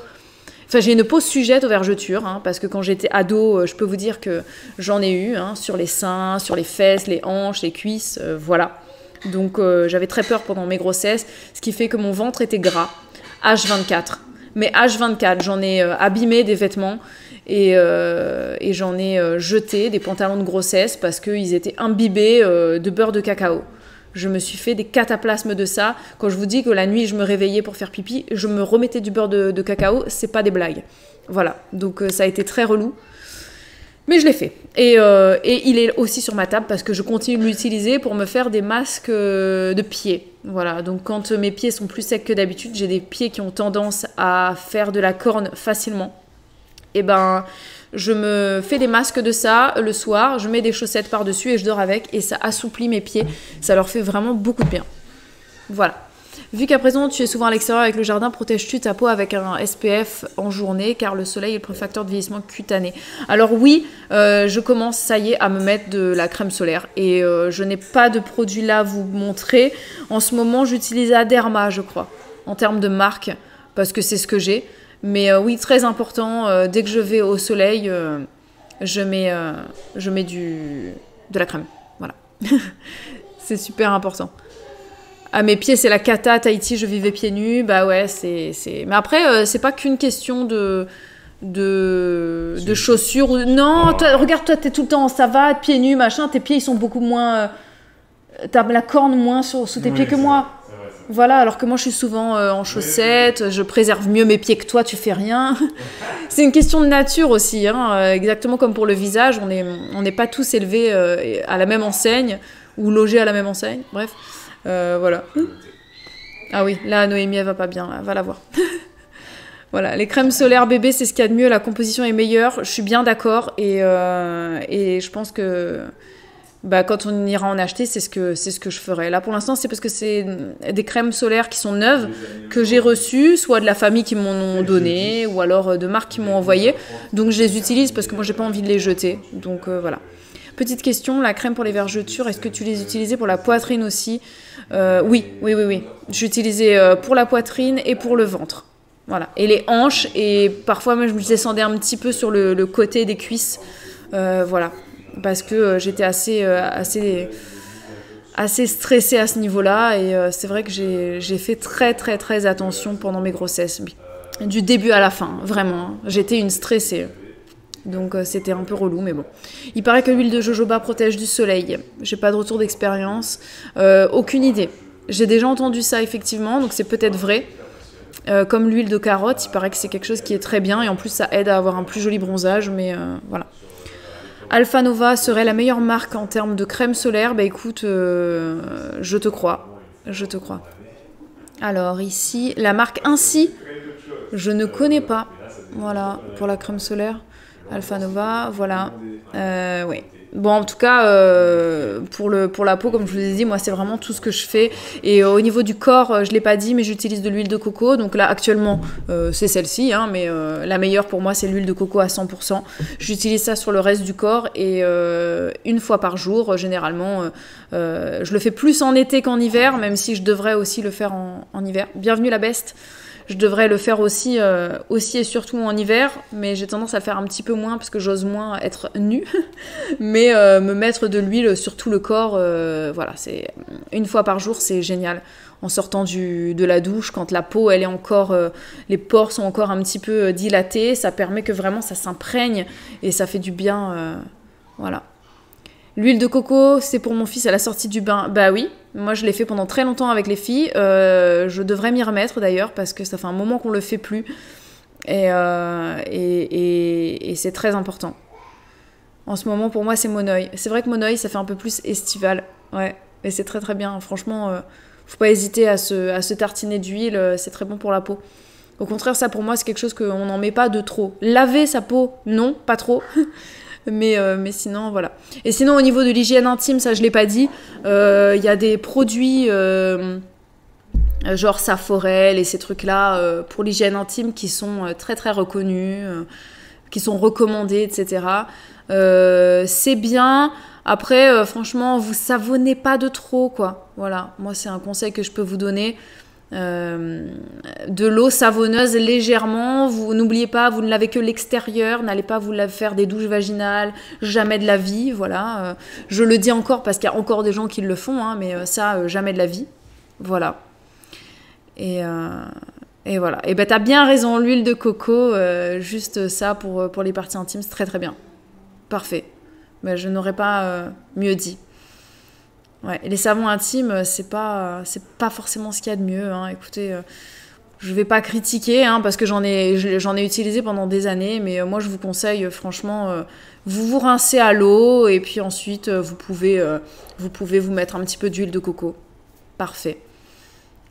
Enfin, j'ai une peau sujette aux vergetures, hein, parce que quand j'étais ado, je peux vous dire que j'en ai eu, hein, sur les seins, sur les fesses, les hanches, les cuisses, voilà. Donc j'avais très peur pendant mes grossesses, ce qui fait que mon ventre était gras, H24. Mais H24, j'en ai abîmé des vêtements et j'en ai jeté des pantalons de grossesse parce qu'ils étaient imbibés de beurre de cacao. Je me suis fait des cataplasmes de ça. Quand je vous dis que la nuit, je me réveillais pour faire pipi, je me remettais du beurre de cacao, c'est pas des blagues. Voilà, donc ça a été très relou. Mais je l'ai fait. Et il est aussi sur ma table parce que je continue de l'utiliser pour me faire des masques de pieds. Voilà, donc quand mes pieds sont plus secs que d'habitude, j'ai des pieds qui ont tendance à faire de la corne facilement. Et ben, je me fais des masques de ça le soir, je mets des chaussettes par-dessus et je dors avec et ça assouplit mes pieds. Ça leur fait vraiment beaucoup de bien. Voilà. Vu qu'à présent tu es souvent à l'extérieur avec le jardin, protèges-tu ta peau avec un SPF en journée car le soleil est le premier facteur de vieillissement cutané? Alors oui, je commence, ça y est, à me mettre de la crème solaire et je n'ai pas de produit là à vous montrer. En ce moment, j'utilise Aderma, je crois, en termes de marque, parce que c'est ce que j'ai. Mais oui, très important, dès que je vais au soleil, je mets de la crème. Voilà. C'est super important. À mes pieds, c'est la cata. À Tahiti, je vivais pieds nus. Bah ouais, c'est... Mais après, c'est pas qu'une question de chaussures. Non, toi, regarde, toi, t'es tout le temps en savate, pieds nus, machin. Tes pieds, ils sont beaucoup moins... t'as la corne moins sous tes pieds que moi. Voilà, alors que moi, je suis souvent en chaussettes. Je préserve mieux mes pieds que toi, tu fais rien. C'est une question de nature aussi. Hein, exactement comme pour le visage. On n'est pas tous élevés à la même enseigne ou logés à la même enseigne. Bref. Voilà. Ah oui, là Noémie elle va pas bien, là. Va la voir. Voilà, les crèmes solaires bébé c'est ce qu'il y a de mieux, la composition est meilleure, je suis bien d'accord et je pense que bah, quand on ira en acheter c'est ce que je ferai. Là pour l'instant c'est parce que c'est des crèmes solaires qui sont neuves que j'ai reçues, soit de la famille qui m'en ont donné ou alors de marques qui m'ont envoyé, donc je les utilise parce que moi j'ai pas envie de les jeter, donc voilà. Petite question, la crème pour les vergetures, est-ce que tu les utilisais pour la poitrine aussi? Oui. J'utilisais pour la poitrine et pour le ventre. Voilà. Et les hanches, et parfois même je me descendais un petit peu sur le côté des cuisses. Voilà. Parce que j'étais assez stressée à ce niveau-là. Et c'est vrai que j'ai fait très très très attention pendant mes grossesses. Du début à la fin, vraiment. J'étais une stressée. Donc c'était un peu relou, mais bon. Il paraît que l'huile de jojoba protège du soleil. J'ai pas de retour d'expérience. Aucune idée. J'ai déjà entendu ça, effectivement, donc c'est peut-être vrai. Comme l'huile de carotte, il paraît que c'est quelque chose qui est très bien. Et en plus, ça aide à avoir un plus joli bronzage, mais voilà. Alpha Nova serait la meilleure marque en termes de crème solaire. Bah écoute, je te crois. Je te crois. Alors ici, la marque Ainsi, je ne connais pas. Voilà, pour la crème solaire. Alpha Nova, voilà. Oui. Bon, en tout cas, pour la peau, comme je vous ai dit, moi, c'est vraiment tout ce que je fais. Et au niveau du corps, je ne l'ai pas dit, mais j'utilise de l'huile de coco. Donc là, actuellement, c'est celle-ci, hein, mais la meilleure pour moi, c'est l'huile de coco à 100%. J'utilise ça sur le reste du corps et une fois par jour, généralement. Je le fais plus en été qu'en hiver, même si je devrais aussi le faire en hiver. Bienvenue la Beste. Je devrais le faire aussi et surtout en hiver, mais j'ai tendance à le faire un petit peu moins parce que j'ose moins être nue. Mais me mettre de l'huile sur tout le corps, voilà, c'est une fois par jour, c'est génial. En sortant de la douche, quand la peau, elle est encore, les pores sont encore un petit peu dilatés, ça permet que vraiment ça s'imprègne et ça fait du bien, voilà. L'huile de coco, c'est pour mon fils à la sortie du bain. Bah oui, moi je l'ai fait pendant très longtemps avec les filles. Je devrais m'y remettre d'ailleurs parce que ça fait un moment qu'on le fait plus. Et c'est très important. En ce moment, pour moi, c'est Monoi. C'est vrai que Monoi, ça fait un peu plus estival. Ouais, mais c'est très très bien. Franchement, faut pas hésiter à se tartiner d'huile. C'est très bon pour la peau. Au contraire, ça pour moi, c'est quelque chose qu'on n'en met pas de trop. Laver sa peau, non, pas trop. Mais sinon, voilà. Et sinon, au niveau de l'hygiène intime, ça, je l'ai pas dit. Y a des produits genre Saforel et ces trucs-là pour l'hygiène intime qui sont très, très reconnus, qui sont recommandés, etc. C'est bien. Après, franchement, vous savonnez pas de trop, quoi. Voilà. Moi, c'est un conseil que je peux vous donner. De l'eau savonneuse légèrement. Vous n'oubliez pas, vous ne lavez que l'extérieur. N'allez pas vous faire des douches vaginales. Jamais de la vie. Voilà. Je le dis encore parce qu'il y a encore des gens qui le font, hein, mais ça, jamais de la vie. Voilà. Et voilà. Et ben t'as bien raison. L'huile de coco, juste ça pour les parties intimes, c'est très très bien. Parfait. Ben, je n'aurais pas mieux dit. Ouais, et les savons intimes, c'est pas forcément ce qu'il y a de mieux. Hein. Écoutez, je vais pas critiquer, hein, parce que j'en ai utilisé pendant des années, mais moi je vous conseille, franchement, vous rincez à l'eau et puis ensuite vous pouvez vous mettre un petit peu d'huile de coco. Parfait.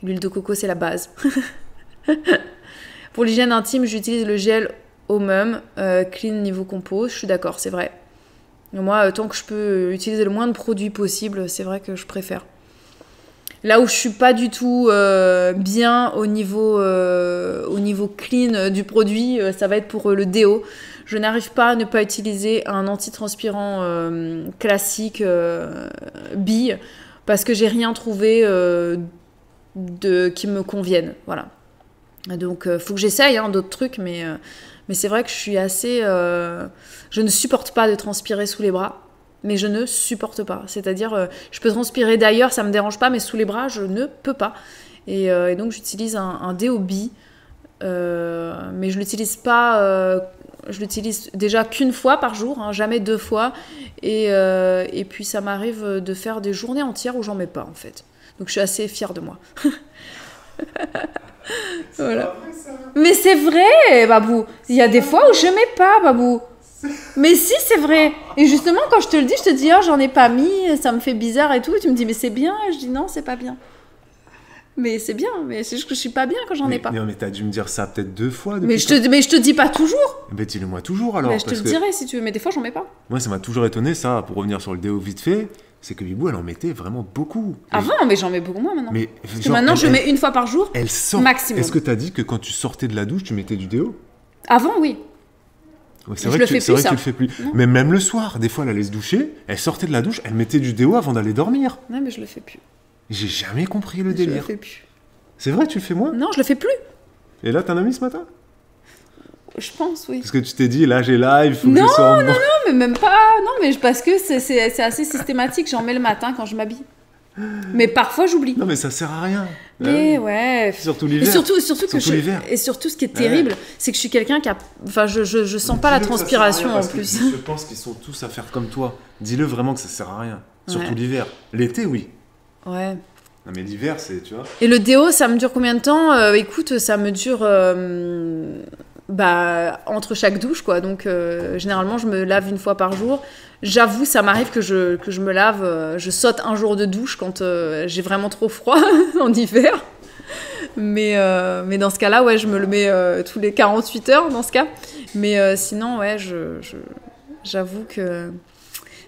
L'huile de coco, c'est la base. Pour l'hygiène intime, j'utilise le gel Omum Clean niveau compo. Je suis d'accord, c'est vrai. Moi, tant que je peux utiliser le moins de produits possible, c'est vrai que je préfère. Là où je suis pas du tout bien au niveau clean du produit, ça va être pour le déo. Je n'arrive pas à ne pas utiliser un antitranspirant classique bille parce que j'ai rien trouvé qui me convienne. Voilà. Donc, faut que j'essaye d'autres trucs, mais c'est vrai que je suis assez... je ne supporte pas de transpirer sous les bras, mais je ne supporte pas. C'est-à-dire, je peux transpirer d'ailleurs, ça ne me dérange pas, mais sous les bras, je ne peux pas. Et donc, j'utilise un déo bille, mais je l'utilise pas... je l'utilise déjà qu'une fois par jour, hein, jamais 2 fois. Et puis, ça m'arrive de faire des journées entières où j'en mets pas, en fait. Donc, je suis assez fière de moi. Voilà. Vrai, ça. Mais c'est vrai, Babou. Il y a des fois où je mets pas, Babou. Mais si, c'est vrai. Et justement, quand je te le dis, je te dis, oh, j'en ai pas mis, ça me fait bizarre et tout. Et tu me dis, mais c'est bien. Et je dis, non, c'est pas bien. Mais c'est bien, mais c'est juste que je suis pas bien quand j'en ai pas. Non, mais t'as dû me dire ça peut-être 2 fois. Mais je te dis pas toujours. Mais dis-le-moi toujours alors. Mais je te le dirai si tu veux, mais des fois, j'en mets pas. Moi, ça m'a toujours étonné, ça, pour revenir sur le déo vite fait. C'est que Bibou, elle en mettait vraiment beaucoup. Avant, mais j'en mets beaucoup moins maintenant. Mais parce que maintenant, je mets une fois par jour, maximum. Est-ce que tu as dit que quand tu sortais de la douche, tu mettais du déo? Avant, oui. Ouais, c'est vrai que tu le fais plus. Non. Mais même le soir, des fois, elle allait se doucher, elle sortait de la douche, elle mettait du déo avant d'aller dormir. Non, mais je le fais plus. J'ai jamais compris le délire. Je le fais plus. C'est vrai, tu le fais moins? Non, je le fais plus. Et là, t'en as mis ce matin? Je pense, oui. Parce que tu t'es dit, là, j'ai live, faut que je sorte. Non, mais même pas. Non, mais parce que c'est assez systématique. J'en mets le matin quand je m'habille. Mais parfois, j'oublie. Non, mais ça sert à rien. Mais ouais. Surtout l'hiver. Et surtout l'hiver. Et surtout, ce qui est terrible, c'est que je suis quelqu'un qui a... Enfin, je sens pas la transpiration en plus. Je pense qu'ils sont tous à faire comme toi. Dis-le vraiment que ça sert à rien. Surtout l'hiver. L'été, oui. Ouais. Non, mais l'hiver, c'est... Tu vois. Et le déo, ça me dure combien de temps? Écoute, ça me dure... entre chaque douche, quoi. Donc, généralement, je me lave une fois par jour. J'avoue, ça m'arrive que je me lave, je saute un jour de douche quand j'ai vraiment trop froid en hiver. Mais dans ce cas-là, ouais, je me le mets tous les 48 heures, dans ce cas. Mais sinon, ouais, j'avoue que...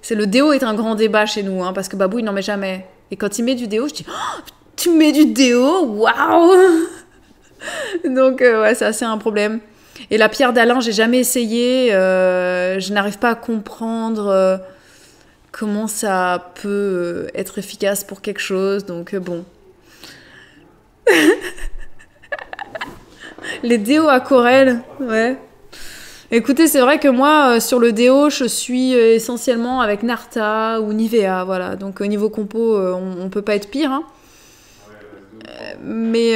Le déo est un grand débat chez nous, hein, parce que Babou, il n'en met jamais. Et quand il met du déo, je dis oh, « Tu mets du déo? Waouh !» Donc, ouais, c'est assez un problème. Et la pierre d'Alain, j'ai jamais essayé. Je n'arrive pas à comprendre comment ça peut être efficace pour quelque chose. Donc, bon. Les déos à Corel, ouais. Écoutez, c'est vrai que moi, sur le déo, je suis essentiellement avec Narta ou Nivea, voilà. Donc, au niveau compo, on peut pas être pire, hein. Mais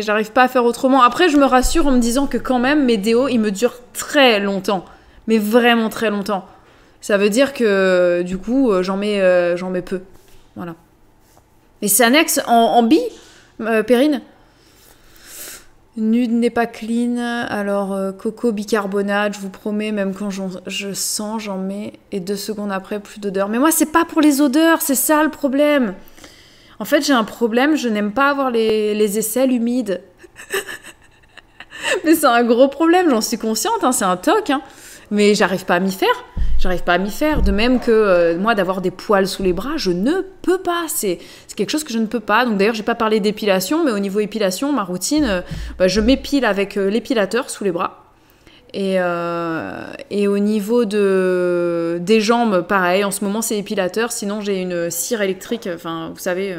j'arrive pas à faire autrement. Après, je me rassure en me disant que quand même, mes déos, ils me durent très longtemps. Mais vraiment très longtemps. Ça veut dire que, du coup, j'en mets peu. Voilà. Et c'est annexe en bille, Perrine. Nude n'est pas clean. Alors, coco bicarbonate, je vous promets, même quand je sens, j'en mets. Et 2 secondes après, plus d'odeur. Mais moi, c'est pas pour les odeurs, c'est ça le problème. En fait, j'ai un problème, je n'aime pas avoir les aisselles humides. Mais c'est un gros problème, j'en suis consciente, hein, c'est un toc. Hein. Mais j'arrive pas à m'y faire. De même que moi, d'avoir des poils sous les bras, je ne peux pas. C'est quelque chose que je ne peux pas. Donc d'ailleurs, j'ai pas parlé d'épilation, mais au niveau épilation, ma routine, je m'épile avec l'épilateur sous les bras. Et au niveau des jambes, pareil, en ce moment c'est épilateur, sinon j'ai une cire électrique, enfin vous savez,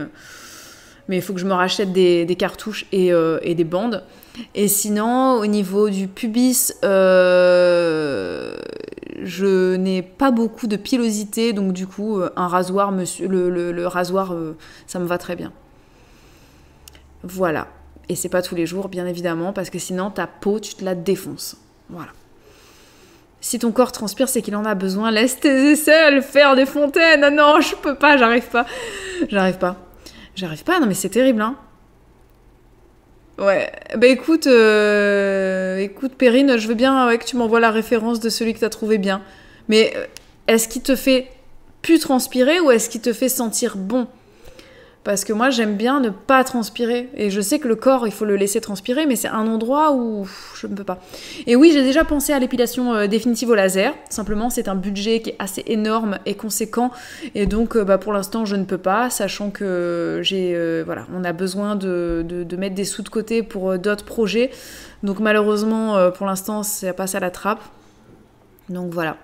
Mais il faut que je me rachète des cartouches et des bandes. Et sinon, au niveau du pubis, je n'ai pas beaucoup de pilosité, donc du coup, un rasoir, le rasoir, ça me va très bien. Voilà. Et c'est pas tous les jours, bien évidemment, parce que sinon, ta peau, tu te la défonces. Voilà. Si ton corps transpire, c'est qu'il en a besoin. Laisse tes aisselles faire des fontaines. Ah non, je peux pas, j'arrive pas. J'arrive pas, non mais c'est terrible, hein. Ouais, bah écoute, Perrine, je veux bien que tu m'envoies la référence de celui que t'as trouvé bien. Mais est-ce qu'il te fait plus transpirer ou est-ce qu'il te fait sentir bon ? Parce que moi, j'aime bien ne pas transpirer. Et je sais que le corps, il faut le laisser transpirer, mais c'est un endroit où je ne peux pas. Et oui, j'ai déjà pensé à l'épilation définitive au laser. Simplement, c'est un budget qui est assez énorme et conséquent. Et donc, pour l'instant, je ne peux pas, sachant que on a besoin de mettre des sous de côté pour d'autres projets. Donc, malheureusement, pour l'instant, ça passe à la trappe. Donc, voilà.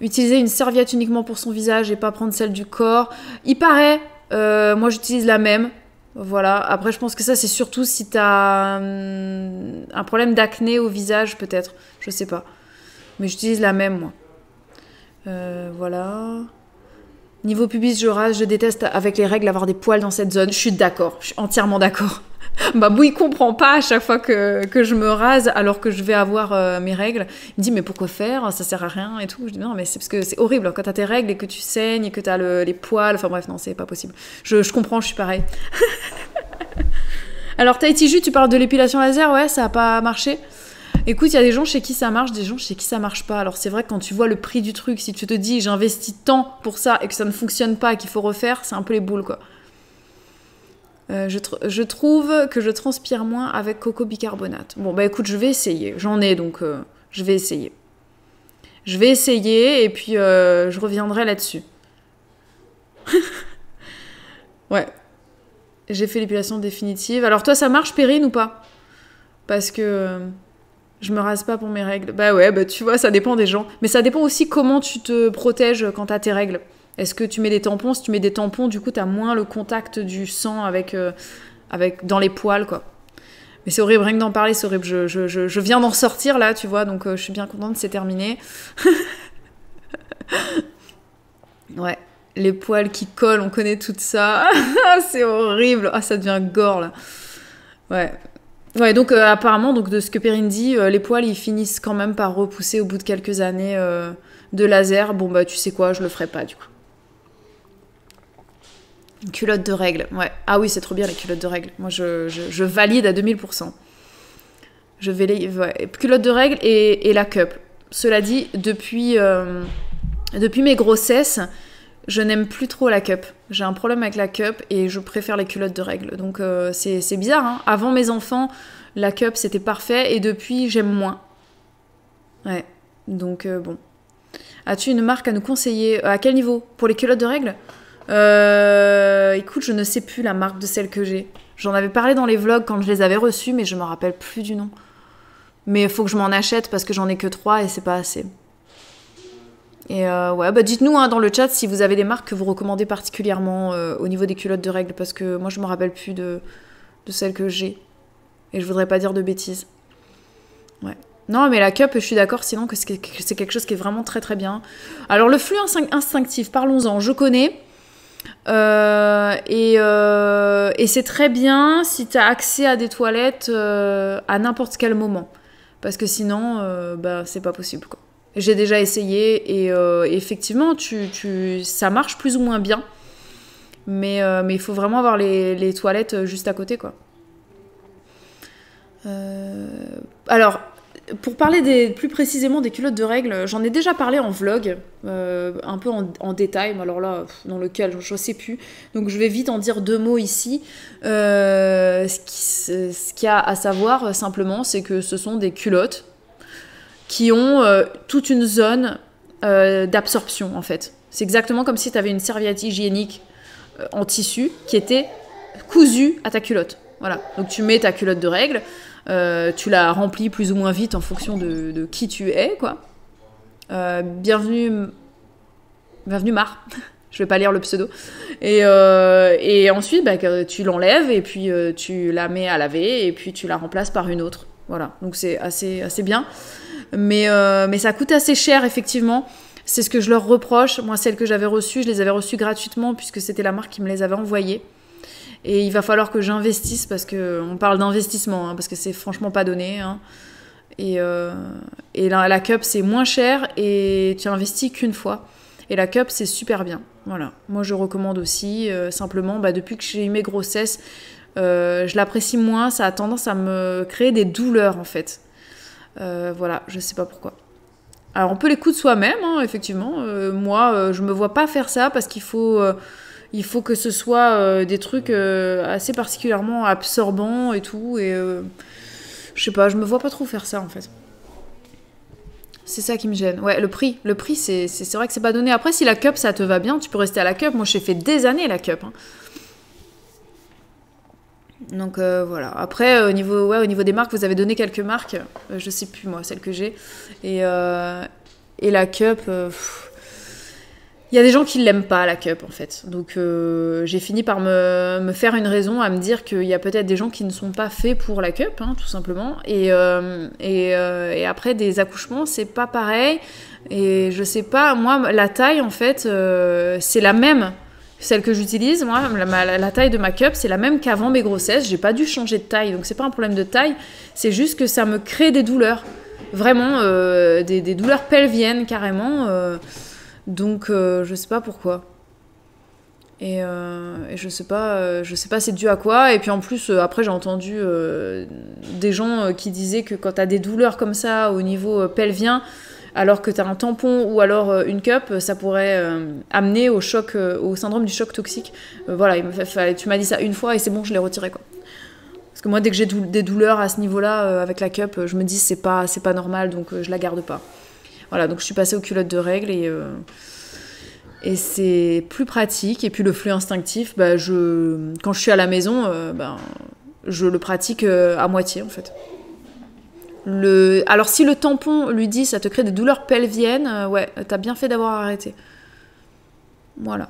Utiliser une serviette uniquement pour son visage et pas prendre celle du corps. Il paraît... moi j'utilise la même, voilà. Après je pense que ça c'est surtout si t'as un problème d'acné au visage peut-être, je sais pas. Mais j'utilise la même moi. Voilà. Niveau pubis je rase, je déteste avec les règles avoir des poils dans cette zone. Je suis d'accord, je suis entièrement d'accord. Babou il comprend pas à chaque fois que je me rase alors que je vais avoir mes règles. Il me dit mais pourquoi faire, ça sert à rien et tout. Je dis non mais c'est parce que c'est horrible quand t'as tes règles et que tu saignes et que t'as les poils, enfin bref non c'est pas possible. Je comprends, je suis pareil. Alors Tahiti Jus, tu parles de l'épilation laser, ouais ça a pas marché. Écoute, il y a des gens chez qui ça marche, des gens chez qui ça marche pas. Alors c'est vrai que quand tu vois le prix du truc, si tu te dis j'investis tant pour ça et que ça ne fonctionne pas et qu'il faut refaire, c'est un peu les boules quoi. Je trouve que je transpire moins avec coco bicarbonate. Bon, bah écoute, je vais essayer. J'en ai, donc je vais essayer. Je vais essayer et puis je reviendrai là-dessus. Ouais. J'ai fait l'épilation définitive. Alors toi, ça marche, Perrine, ou pas ? Parce que je me rase pas pour mes règles. Bah ouais, bah tu vois, ça dépend des gens. Mais ça dépend aussi comment tu te protèges quand t'as tes règles. Est-ce que tu mets des tampons ? Si tu mets des tampons, du coup, t'as moins le contact du sang avec dans les poils, quoi. Mais c'est horrible, rien que d'en parler, c'est horrible. Je viens d'en sortir, là, tu vois, donc je suis bien contente, c'est terminé. Ouais, les poils qui collent, on connaît tout ça. C'est horrible. Ah, ça devient gore, là. Ouais. Ouais, donc apparemment, donc, de ce que Perrine dit, les poils, ils finissent quand même par repousser au bout de quelques années de laser. Bon, bah, tu sais quoi, je le ferai pas, du coup. Une culotte de règles, ouais. Ah oui, c'est trop bien les culottes de règles. Moi, je valide à 2000%. Je vais culotte de règles et la cup. Cela dit, depuis mes grossesses, je n'aime plus trop la cup. J'ai un problème avec la cup et je préfère les culottes de règles. Donc c'est bizarre, hein. Avant mes enfants, la cup c'était parfait et depuis j'aime moins. Ouais, donc bon. As-tu une marque à nous conseiller ? À quel niveau ? Pour les culottes de règles ? Écoute, je ne sais plus la marque de celle que j'ai. J'en avais parlé dans les vlogs quand je les avais reçues, mais je me rappelle plus du nom. Mais il faut que je m'en achète parce que j'en ai que 3 et c'est pas assez. Et ouais, bah dites-nous dans le chat si vous avez des marques que vous recommandez particulièrement au niveau des culottes de règles, parce que moi je me rappelle plus de celles que j'ai. Et je voudrais pas dire de bêtises. Ouais. Non, mais la cup, je suis d'accord, sinon que c'est quelque chose qui est vraiment très très bien. Alors le flux instinctif, parlons-en, je connais. Et c'est très bien si tu as accès à des toilettes à n'importe quel moment. Parce que sinon, c'est pas possible, quoi. J'ai déjà essayé et effectivement, ça marche plus ou moins bien. Mais il faut vraiment avoir les toilettes juste à côté, quoi. Alors, pour parler plus précisément des culottes de règles, j'en ai déjà parlé en vlog, un peu en détail, mais alors là, dans lequel je ne sais plus. Donc je vais vite en dire 2 mots ici. Ce qu'il y a à savoir, simplement, c'est que ce sont des culottes qui ont toute une zone d'absorption, en fait. C'est exactement comme si tu avais une serviette hygiénique en tissu qui était cousue à ta culotte. Voilà, donc tu mets ta culotte de règles, tu la remplis plus ou moins vite en fonction de qui tu es, quoi. Bienvenue Mar. Je vais pas lire le pseudo. Et ensuite, tu l'enlèves et puis tu la mets à laver et puis tu la remplaces par une autre. Voilà, donc c'est assez bien. Mais ça coûte assez cher, effectivement. C'est ce que je leur reproche. Moi, celles que j'avais reçues, je les avais reçues gratuitement puisque c'était la marque qui me les avait envoyées. Et il va falloir que j'investisse parce qu'on parle d'investissement, hein, parce que c'est franchement pas donné. Hein. Et la cup, c'est moins cher et tu investis qu'une fois. Et la cup, c'est super bien. Voilà. Moi, je recommande aussi. Simplement, depuis que j'ai eu mes grossesses, je l'apprécie moins. Ça a tendance à me créer des douleurs, en fait. Voilà, je sais pas pourquoi. Alors, on peut les coudre soi-même, hein, effectivement. Moi, je me vois pas faire ça parce qu'il faut que ce soit des trucs assez particulièrement absorbants et tout. Et je sais pas, je me vois pas trop faire ça, en fait. C'est ça qui me gêne. Ouais, le prix, c'est vrai que c'est pas donné. Après, si la cup, ça te va bien, tu peux rester à la cup. Moi, j'ai fait des années la cup. Hein. Donc, voilà. Après, au niveau des marques, vous avez donné quelques marques. Je sais plus, moi, celles que j'ai. Et la cup... Il y a des gens qui l'aiment pas, la cup, en fait. Donc, j'ai fini par me faire une raison à me dire qu'il y a peut-être des gens qui ne sont pas faits pour la cup, hein, tout simplement. Et après, des accouchements, c'est pas pareil. Et je sais pas, moi, la taille, en fait, c'est la même. Celle que j'utilise, moi, la taille de ma cup, c'est la même qu'avant mes grossesses. J'ai pas dû changer de taille, donc c'est pas un problème de taille. C'est juste que ça me crée des douleurs. Vraiment, des douleurs pelviennes, carrément. Donc je sais pas pourquoi. Et je sais pas c'est dû à quoi. Et puis en plus après j'ai entendu des gens qui disaient que quand t'as des douleurs comme ça au niveau pelvien, alors que t'as un tampon ou alors une cup, ça pourrait amener au choc, au syndrome du choc toxique. Voilà, tu m'as dit ça une fois et c'est bon, je l'ai retiré quoi. Parce que moi dès que j'ai des douleurs à ce niveau-là avec la cup, je me dis c'est pas normal, donc je la garde pas. Voilà, donc je suis passée aux culottes de règles et c'est plus pratique. Et puis le flux instinctif, quand je suis à la maison, je le pratique à moitié en fait. Alors si le tampon lui dit ça te crée des douleurs pelviennes, ouais, t'as bien fait d'avoir arrêté. Voilà.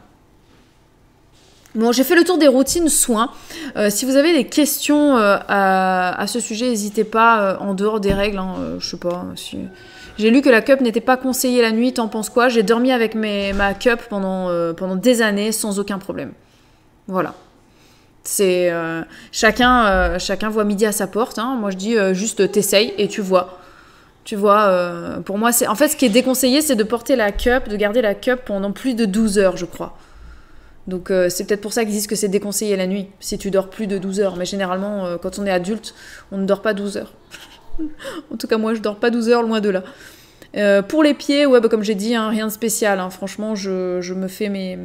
Bon, j'ai fait le tour des routines soins. Si vous avez des questions à ce sujet, n'hésitez pas en dehors des règles. Hein, je sais pas si... J'ai lu que la cup n'était pas conseillée la nuit, t'en penses quoi? J'ai dormi avec ma cup pendant des années sans aucun problème. Voilà. C'est chacun voit midi à sa porte. Hein. Moi je dis juste t'essayes et tu vois. Tu vois, pour moi, en fait ce qui est déconseillé, c'est de porter la cup, de garder la cup pendant plus de 12 heures, je crois. Donc c'est peut-être pour ça qu'ils disent que c'est déconseillé la nuit, si tu dors plus de 12 heures. Mais généralement, quand on est adulte, on ne dort pas 12 heures. En tout cas, moi, je dors pas 12 heures, loin de là. Pour les pieds, ouais, comme j'ai dit, hein, rien de spécial. Hein. Franchement, je me fais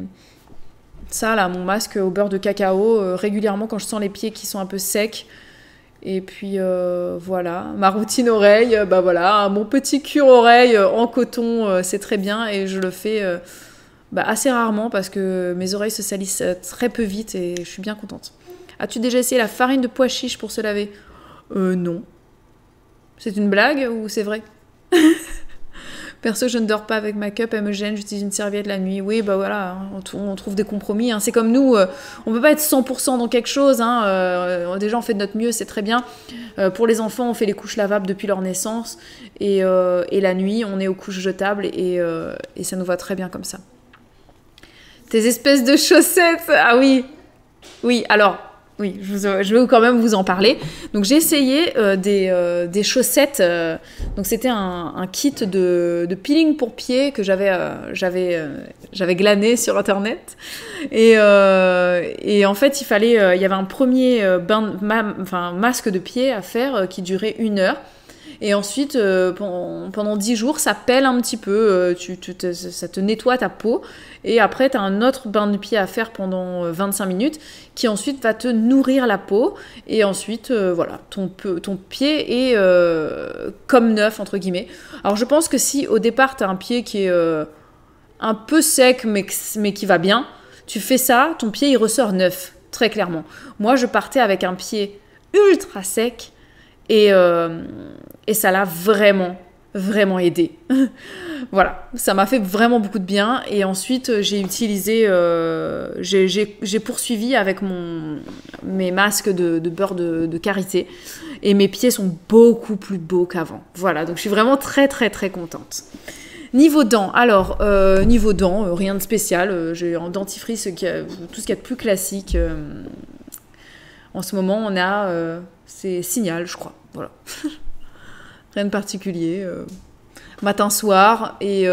ça, là, mon masque au beurre de cacao, régulièrement quand je sens les pieds qui sont un peu secs. Et puis, voilà. Ma routine oreille, voilà. Mon petit cure-oreille en coton, c'est très bien. Et je le fais assez rarement parce que mes oreilles se salissent très peu vite et je suis bien contente. As-tu déjà essayé la farine de pois chiche pour se laver? Non. C'est une blague ou c'est vrai? Perso, je ne dors pas avec ma cup, elle me gêne, j'utilise une serviette la nuit. Oui, voilà, on trouve des compromis. Hein. C'est comme nous, on peut pas être 100% dans quelque chose. Hein. Déjà, on fait de notre mieux, c'est très bien. Pour les enfants, on fait les couches lavables depuis leur naissance. Et la nuit, on est aux couches jetables et ça nous va très bien comme ça. Tes espèces de chaussettes! Ah oui! Oui, alors... Oui, je vais quand même vous en parler. Donc j'ai essayé des chaussettes. Donc c'était un kit de peeling pour pieds que j'avais glané sur internet. Et en fait il y avait un premier masque de pied à faire qui durait 1 heure. Et ensuite, pendant 10 jours, ça pèle un petit peu, ça te nettoie ta peau. Et après, tu as un autre bain de pied à faire pendant 25 minutes qui ensuite va te nourrir la peau. Et ensuite, voilà, ton pied est comme neuf, entre guillemets. Alors, je pense que si au départ, tu as un pied qui est un peu sec, mais qui va bien, tu fais ça, ton pied, il ressort neuf, très clairement. Moi, je partais avec un pied ultra sec. Et ça l'a vraiment vraiment aidé. Voilà, ça m'a fait vraiment beaucoup de bien. Et ensuite, j'ai utilisé, j'ai poursuivi avec mes masques de beurre de karité. Et mes pieds sont beaucoup plus beaux qu'avant. Voilà, donc je suis vraiment très très très contente. Niveau dents, alors, rien de spécial. J'ai un dentifrice, tout ce qu'il y a de plus classique. En ce moment, on a, c'est Signal, je crois. Voilà. Rien de particulier. Matin, soir. Et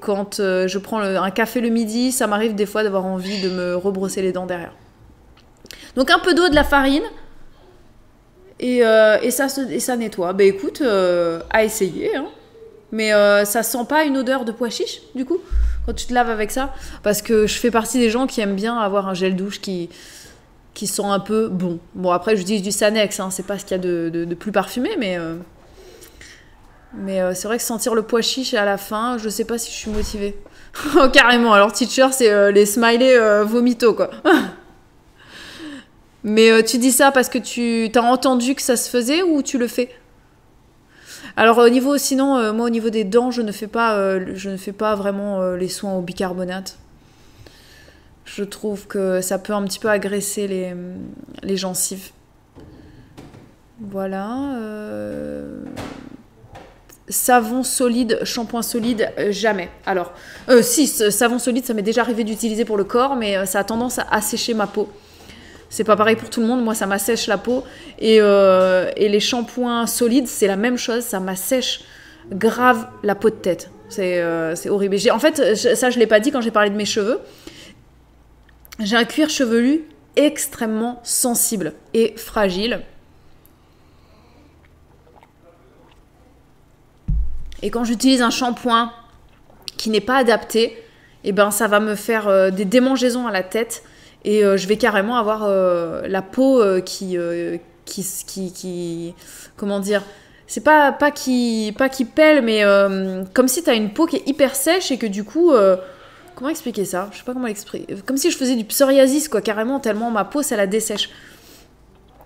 quand je prends un café le midi, ça m'arrive des fois d'avoir envie de me rebrosser les dents derrière. Donc un peu d'eau, de la farine. Et ça nettoie. Bah écoute, à essayer. Hein. Mais ça sent pas une odeur de pois chiche, du coup, quand tu te laves avec ça. Parce que je fais partie des gens qui aiment bien avoir un gel douche qui sent un peu bon. Bon, après, j'utilise du Sanex, hein, c'est pas ce qu'il y a de plus parfumé, mais c'est vrai que sentir le pois chiche à la fin, je sais pas si je suis motivée. Oh, carrément, alors teacher, c'est les smileys vomito, quoi. Mais tu dis ça parce que tu t'as entendu que ça se faisait ou tu le fais? Alors moi au niveau des dents, je ne fais pas vraiment les soins au bicarbonate. Je trouve que ça peut un petit peu agresser les gencives. Voilà. Savon solide, shampoing solide, jamais. Alors, si, savon solide, ça m'est déjà arrivé d'utiliser pour le corps, mais ça a tendance à assécher ma peau. C'est pas pareil pour tout le monde, moi ça m'assèche la peau. Et les shampoings solides, c'est la même chose, ça m'assèche grave la peau de tête. C'est horrible. En fait, ça je l'ai pas dit quand j'ai parlé de mes cheveux. J'ai un cuir chevelu extrêmement sensible et fragile. Et quand j'utilise un shampoing qui n'est pas adapté, eh ben, ça va me faire des démangeaisons à la tête. Et je vais carrément avoir la peau qui comment dire, c'est pas qui pèle, mais comme si tu as une peau qui est hyper sèche et que du coup... comment expliquer ça? Je sais pas comment l'expliquer. Comme si je faisais du psoriasis, quoi, carrément, tellement ma peau, ça la dessèche.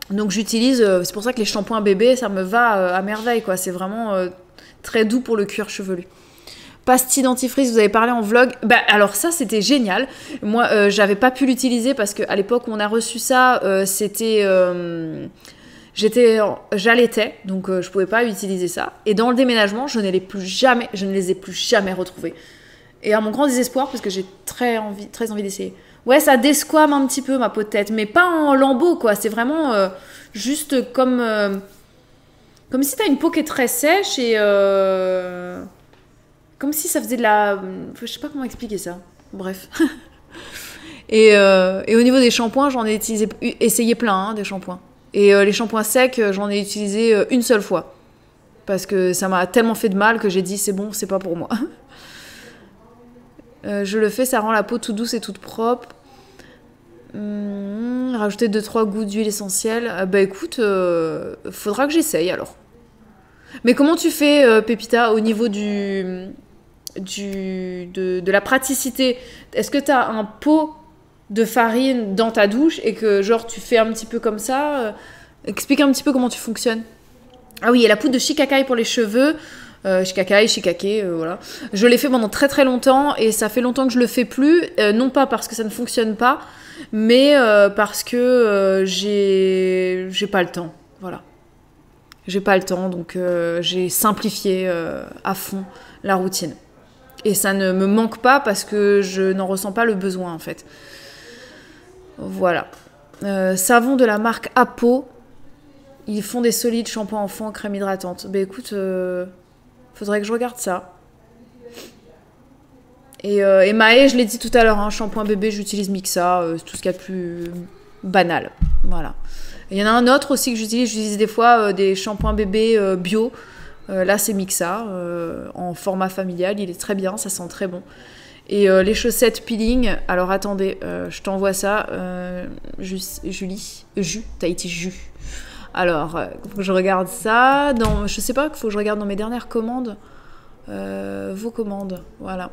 Donc j'utilise, c'est pour ça que les shampoings bébés, ça me va à merveille, quoi. C'est vraiment très doux pour le cuir chevelu. Pastille dentifrice, vous avez parlé en vlog. Bah, alors ça, c'était génial. Moi, j'avais pas pu l'utiliser parce qu'à l'époque où on a reçu ça, j'allaitais, donc je pouvais pas utiliser ça. Et dans le déménagement, je ne les ai plus jamais retrouvés. Et à mon grand désespoir, parce que j'ai très envie d'essayer. Ouais, ça desquame un petit peu ma peau de tête, mais pas en lambeaux, quoi. C'est vraiment juste comme si t'as une peau qui est très sèche et comme si ça faisait de la... Je sais pas comment expliquer ça. Bref. et au niveau des shampoings, j'en ai essayé plein, hein, des shampoings. Et les shampoings secs, j'en ai utilisé une seule fois. Parce que ça m'a tellement fait de mal que j'ai dit, c'est bon, c'est pas pour moi. Je le fais, ça rend la peau toute douce et toute propre. Rajouter 2-3 gouttes d'huile essentielle. Bah écoute, faudra que j'essaye alors. Mais comment tu fais, Pépita, au niveau de la praticité? Est-ce que t'as un pot de farine dans ta douche et que genre tu fais un petit peu comme ça? Explique un petit peu comment tu fonctionnes. Ah oui, et la poudre de shikakai pour les cheveux. Shikake, voilà. Je l'ai fait pendant très très longtemps et ça fait longtemps que je le fais plus, non pas parce que ça ne fonctionne pas, mais parce que j'ai pas le temps, voilà. J'ai pas le temps, donc j'ai simplifié à fond la routine. Et ça ne me manque pas parce que je n'en ressens pas le besoin en fait. Voilà. Savon de la marque Apo. Ils font des solides shampoing enfant, crème hydratante. Bah écoute... faudrait que je regarde ça. Et Maë, je l'ai dit tout à l'heure, hein, shampoing bébé, j'utilise Mixa, c'est tout ce qu'il y a de plus banal. Voilà. Il y en a un autre aussi que j'utilise des fois des shampoings bébé bio. Là, c'est Mixa, en format familial, il est très bien, ça sent très bon. Et les chaussettes peeling, alors attendez, je t'envoie ça, Tahiti Jus. Alors, faut que je regarde ça. Je sais pas, faut que je regarde dans mes dernières commandes. Vos commandes, voilà.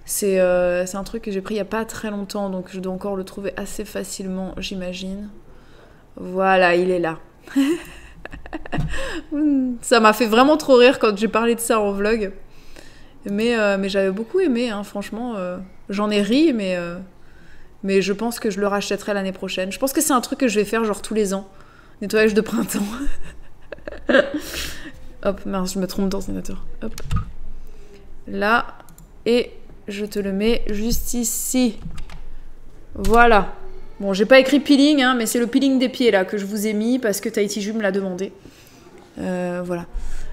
C'est un truc que j'ai pris il y a pas très longtemps, donc je dois encore le trouver assez facilement, j'imagine. Voilà, il est là. Ça m'a fait vraiment trop rire quand j'ai parlé de ça en vlog. Mais j'avais beaucoup aimé, hein, franchement. J'en ai ri, mais je pense que je le rachèterai l'année prochaine. Je pense que c'est un truc que je vais faire genre tous les ans. Nettoyage de printemps. Hop, mince, je me trompe d'ordinateur. Hop. Là. Et je te le mets juste ici. Voilà. Bon, j'ai pas écrit peeling, hein, mais c'est le peeling des pieds là que je vous ai mis parce que Tahiti Ju me l'a demandé. Voilà.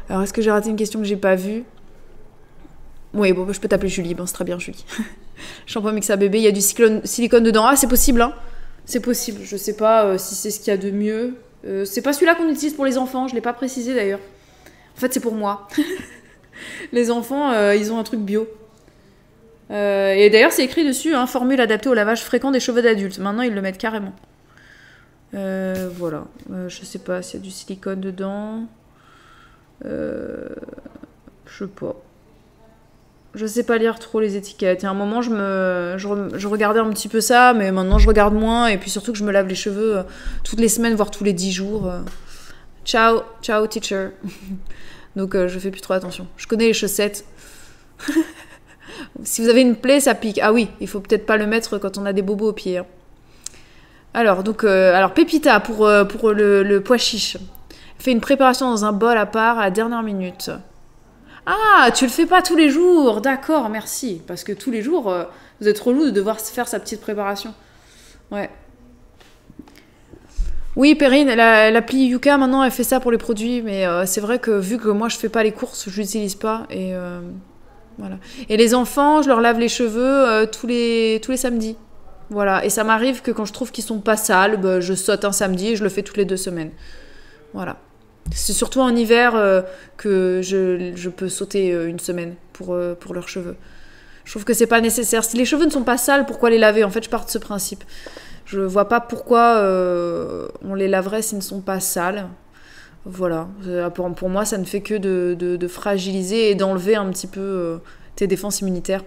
Alors, est-ce que j'ai raté une question que j'ai pas vue? Oui, bon, je peux t'appeler Julie. Bon, c'est très bien, Julie. Shampoing Mixa bébé, il y a du silicone dedans. Ah, c'est possible, hein. C'est possible. Je sais pas si c'est ce qu'il y a de mieux. C'est pas celui-là qu'on utilise pour les enfants. Je l'ai pas précisé d'ailleurs. En fait, c'est pour moi. Les enfants, ils ont un truc bio. Et d'ailleurs, c'est écrit dessus, hein, formule adaptée au lavage fréquent des cheveux d'adultes. Maintenant, ils le mettent carrément. Voilà. Je sais pas s'il y a du silicone dedans. Je sais pas. Je sais pas lire trop les étiquettes. Il y a un moment, je regardais un petit peu ça, mais maintenant, je regarde moins. Et puis surtout que je me lave les cheveux toutes les semaines, voire tous les 10 jours. Ciao, ciao, teacher. Donc, je fais plus trop attention. Je connais les chaussettes. Si vous avez une plaie, ça pique. Ah oui, il faut peut-être pas le mettre quand on a des bobos aux pieds. Hein. Alors, Pépita, pour le pois chiche. Fait une préparation dans un bol à part à la dernière minute. Ah, tu le fais pas tous les jours. D'accord, merci. Parce que tous les jours, vous êtes relou de devoir faire sa petite préparation. Ouais. Oui, Perrine, l'appli Yuka, maintenant, elle fait ça pour les produits. Mais c'est vrai que vu que moi, je fais pas les courses, je l'utilise pas. Et voilà. Et les enfants, je leur lave les cheveux tous les samedis. Voilà. Et ça m'arrive que quand je trouve qu'ils sont pas sales, bah, je saute un samedi et je le fais toutes les 2 semaines. Voilà. C'est surtout en hiver que je peux sauter une semaine pour leurs cheveux. Je trouve que c'est pas nécessaire. Si les cheveux ne sont pas sales, pourquoi les laver? En fait, je pars de ce principe. Je vois pas pourquoi on les laverait s'ils ne sont pas sales. Voilà. Pour moi, ça ne fait que de fragiliser et d'enlever un petit peu tes défenses immunitaires.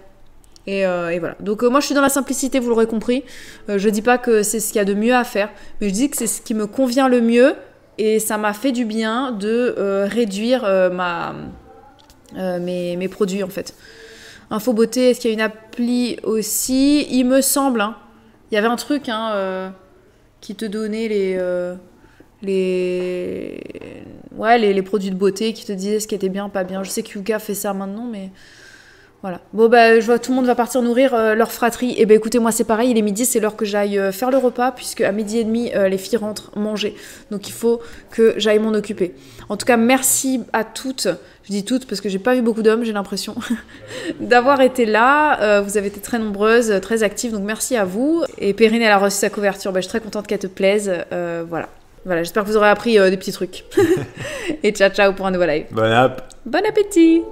Et voilà. Donc moi, je suis dans la simplicité, vous l'aurez compris. Je dis pas que c'est ce qu'il y a de mieux à faire, mais je dis que c'est ce qui me convient le mieux. Et ça m'a fait du bien de réduire mes produits, en fait. Info beauté, est-ce qu'il y a une appli aussi? Il me semble, hein. Il y avait un truc qui te donnait les produits de beauté, qui te disait ce qui était bien, pas bien. Je sais que Yuka fait ça maintenant, mais... Voilà. Bon, bah, je vois tout le monde va partir nourrir leur fratrie. Et ben écoutez, moi, c'est pareil, il est midi, c'est l'heure que j'aille faire le repas, puisque à 12h30, les filles rentrent manger. Donc, il faut que j'aille m'en occuper. En tout cas, merci à toutes. Je dis toutes parce que j'ai pas vu beaucoup d'hommes, j'ai l'impression, d'avoir été là. Vous avez été très nombreuses, très actives, donc merci à vous. Et Perrine, elle a reçu sa couverture. Bah, je suis très contente qu'elle te plaise. Voilà. Voilà, j'espère que vous aurez appris des petits trucs. Et ciao, ciao pour un nouveau live. Bon app. Bon appétit!